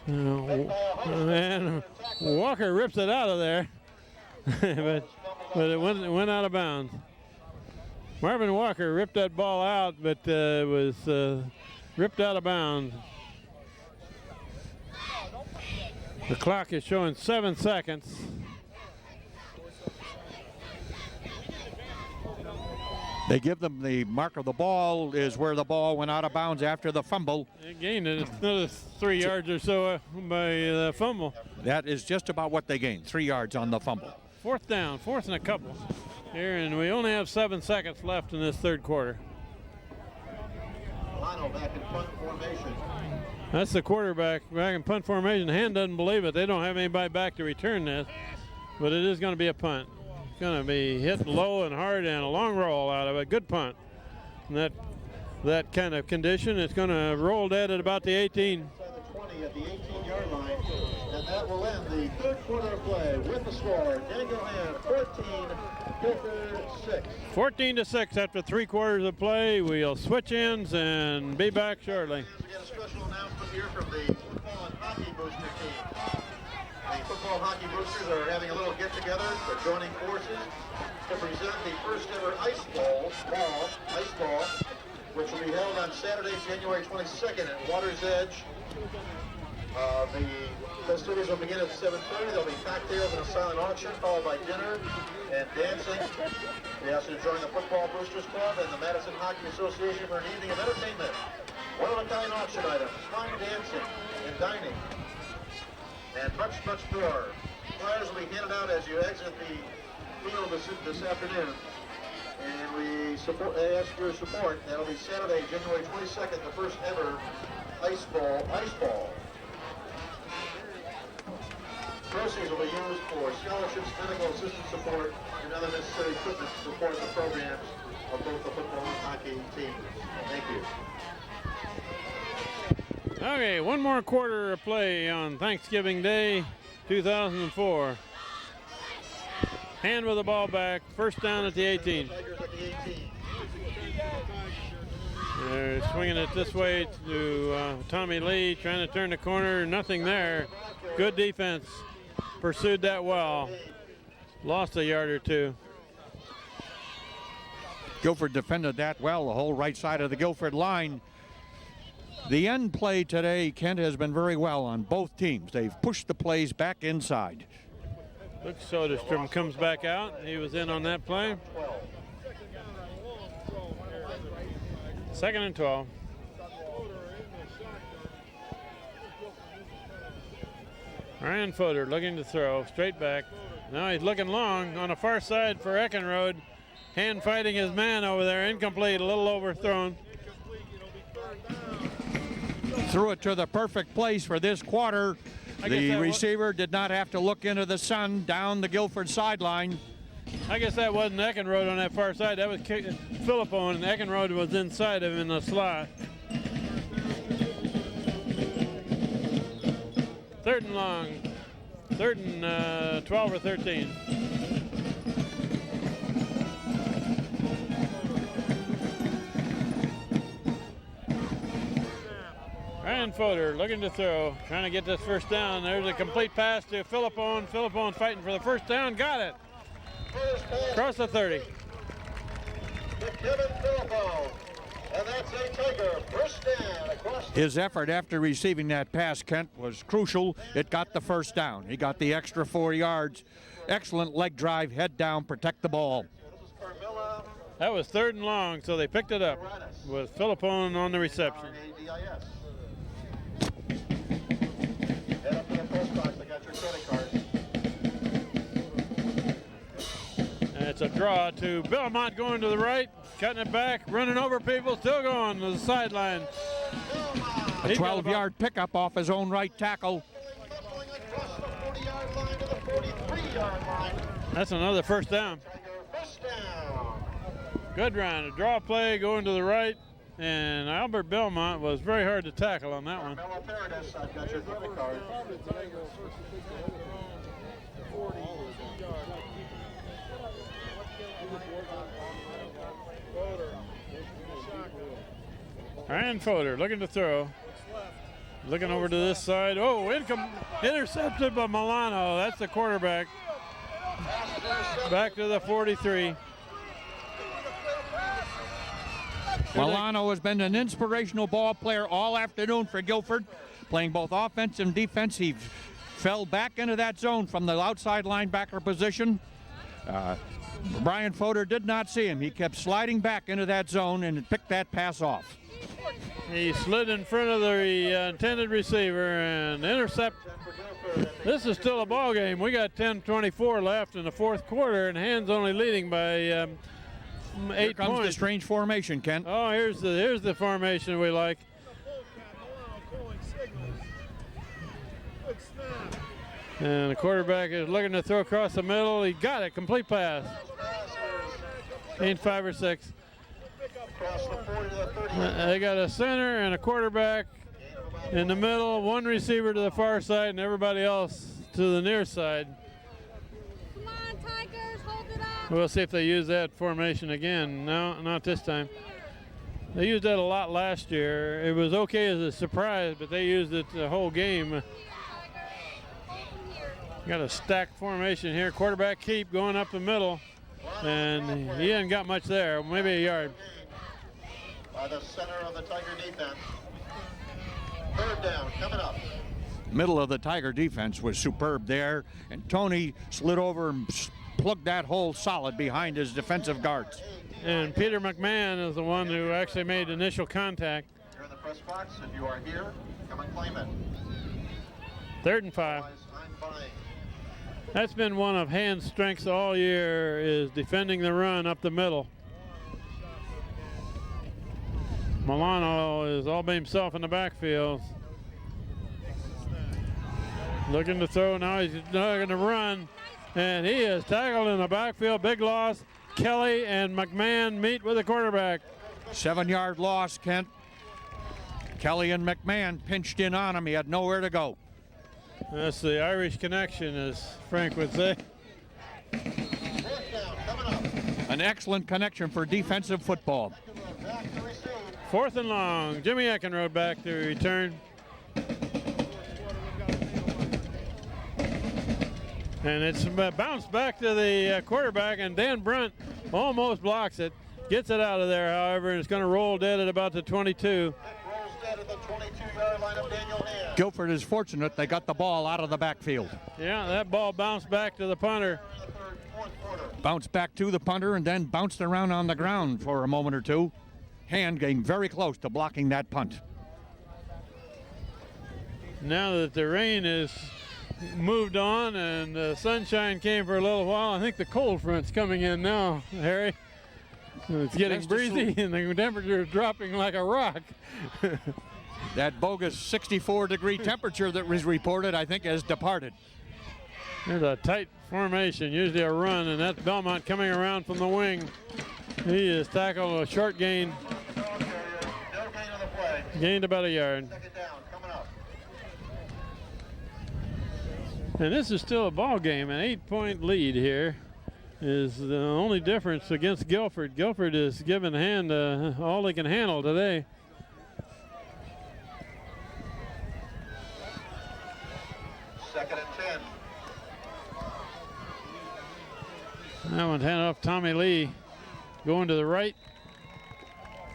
And Walker rips it out of there. but it went out of bounds. Marvin Walker ripped that ball out, but was ripped out of bounds. The clock is showing 7 seconds. They give them the mark of the ball is where the ball went out of bounds after the fumble. They gained it. It's another 3 yards or so by the fumble. That is just about what they gained, 3 yards on the fumble. 4th down, 4th and a couple here, and we only have 7 seconds left in this 3rd quarter. Milano back in punt formation. That's the quarterback back in punt formation. Hand doesn't believe it. They don't have anybody back to return this, but it is going to be a punt. It's going to be hit low and hard and a long roll out of it. Good punt. And that kind of condition, it's going to roll dead at about the 18. Inside the 20 at the 18-yard line. And that will end the 3rd quarter of play with the score. Daniel Hand 14, Guilford 6. 14-6 after 3 quarters of play. We'll switch ends and be back shortly. We get a special announcement here from the football and hockey booster team. The football hockey boosters are having a little get-together. They're joining forces to present the first ever ice ball, which will be held on Saturday, January 22nd at Water's Edge. The festivities will begin at 7:30. There'll be cocktails and a silent auction, followed by dinner and dancing. We ask you to join the Football Boosters Club and the Madison Hockey Association for an evening of entertainment. One-of-a-kind auction items, fine dancing and dining, and much, much more. Flyers will be handed out as you exit the field this afternoon. And we ask your support. That'll be Saturday, January 22nd, the first ever ice ball. Proceeds will be used for scholarships, medical assistance support, and other necessary equipment to support the programs of both the football and hockey teams. Thank you. Okay, one more quarter of play on Thanksgiving Day, 2004. Hand with the ball back, 1st down at the 18. Tigers at the 18. They're swinging it this way to Tommy Lee, trying to turn the corner, nothing there. Good defense, pursued that well. Lost a yard or two. Guilford defended that well, the whole right side of the Guilford line. The end play today, Kent, has been very well on both teams. They've pushed the plays back inside. Luke Soderstrom comes back out. He was in on that play. 2nd and 12. Ryan Fodor looking to throw, straight back. Now he's looking long on the far side for Eckenrode. Hand fighting his man over there, incomplete, a little overthrown. Threw it to the perfect place for this quarter. The receiver did not have to look into the sun down the Guilford sideline. I guess that wasn't Eckenrode on that far side. That was Philippone, and Eckenrode was inside of him in the slot. 3rd and long. 3rd and 12 or 13. Ryan Fodor looking to throw, trying to get this first down. There's a complete pass to Philippone. Philippone fighting for the first down, got it. Across the 30. Kevin Philippone, and that's a Tiger first down across. His effort after receiving that pass, Kent, was crucial. It got the first down. He got the extra 4 yards. Excellent leg drive, head down, protect the ball. That was 3rd and long, so they picked it up with Philippone on the reception. Head up to the post box. I got your credit card. And it's a draw to Belmont going to the right, cutting it back, running over people, still going to the sideline. A 12-yard pickup off his own right tackle. Going across the 40-yard line to the 43-yard line. That's another first down. First down. Good run, a draw play going to the right, and Albert Belmont was very hard to tackle on that one. Mello Paradis, I've got your credit card. Ryan Fodor looking to throw. Looking over to this side. Oh, intercepted by Milano. That's the quarterback. Back to the 43. Milano has been an inspirational ball player all afternoon for Guilford, playing both offense and defense. He fell back into that zone from the outside linebacker position. Brian Fodor did not see him. He kept sliding back into that zone and picked that pass off. He slid in front of the intended receiver and intercept. This is still a ball game. We got 10:24 left in the 4th quarter, and Hand's only leading by 8 Here comes points. the strange formation, Kent. Oh, here's the formation we like. And the quarterback is looking to throw across the middle. He got it, complete pass. Ain't 5 or 6. They got a center and a quarterback in the middle, one receiver to the far side, and everybody else to the near side. Come on, Tigers, hold it up. We'll see if they use that formation again. No, not this time. They used that a lot last year. It was okay as a surprise, but they used it the whole game. Got a stacked formation here. Quarterback keep going up the middle, and he hasn't got much there, maybe a yard. By the center of the Tiger defense. 3rd down coming up. Middle of the Tiger defense was superb there, and Tony slid over and plugged that hole solid behind his defensive guards. And Peter McMahon is the one who actually made initial contact. You're in the press box. If you are here, come and claim it. 3rd and 5. Otherwise, I'm buying. That's been one of Hand's strengths all year, is defending the run up the middle. Milano is all by himself in the backfield. Looking to throw, now he's looking to run, and he is tackled in the backfield. Big loss. Kelly and McMahon meet with the quarterback. 7-yard loss, Kent. Kelly and McMahon pinched in on him. He had nowhere to go. That's the Irish connection, as Frank would say. 4th down coming up. An excellent connection for defensive football. Back to receive. 4th and long. Jimmy Eckenrode back to return. And it's bounced back to the quarterback, and Dan Brunt almost blocks it. Gets it out of there, however, and it's going to roll dead at about the 22. Rolls dead at the 22-yard line of Daniel Hand. Guilford is fortunate they got the ball out of the backfield. Yeah, that ball bounced back to the punter. In the 4th quarter. Bounced back to the punter and then bounced around on the ground for a moment or two. Hand getting very close to blocking that punt. Now that the rain is moved on and the sunshine came for a little while, I think the cold front's coming in now, Harry. It's getting breezy and the temperature is dropping like a rock. That bogus 64-degree temperature that was reported, I think, has departed. There's a tight formation, usually a run, and that's Belmont coming around from the wing. He has tackled a short gain. Gained about a yard. Second down, coming up. And this is still a ball game, an 8-point lead here is the only difference against Guilford. Guilford is giving hand all they can handle today. Second and 10. That one's handed off Tommy Lee. Going to the right.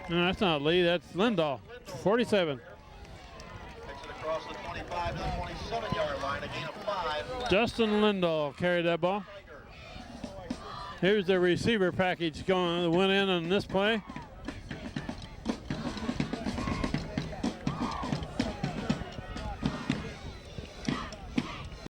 No, that's not Lee, that's Lindahl. 47. Takes it across the 25 to the 27-yard line, a gain of 5. Justin Lindahl carried that ball. Here's the receiver package went in on this play.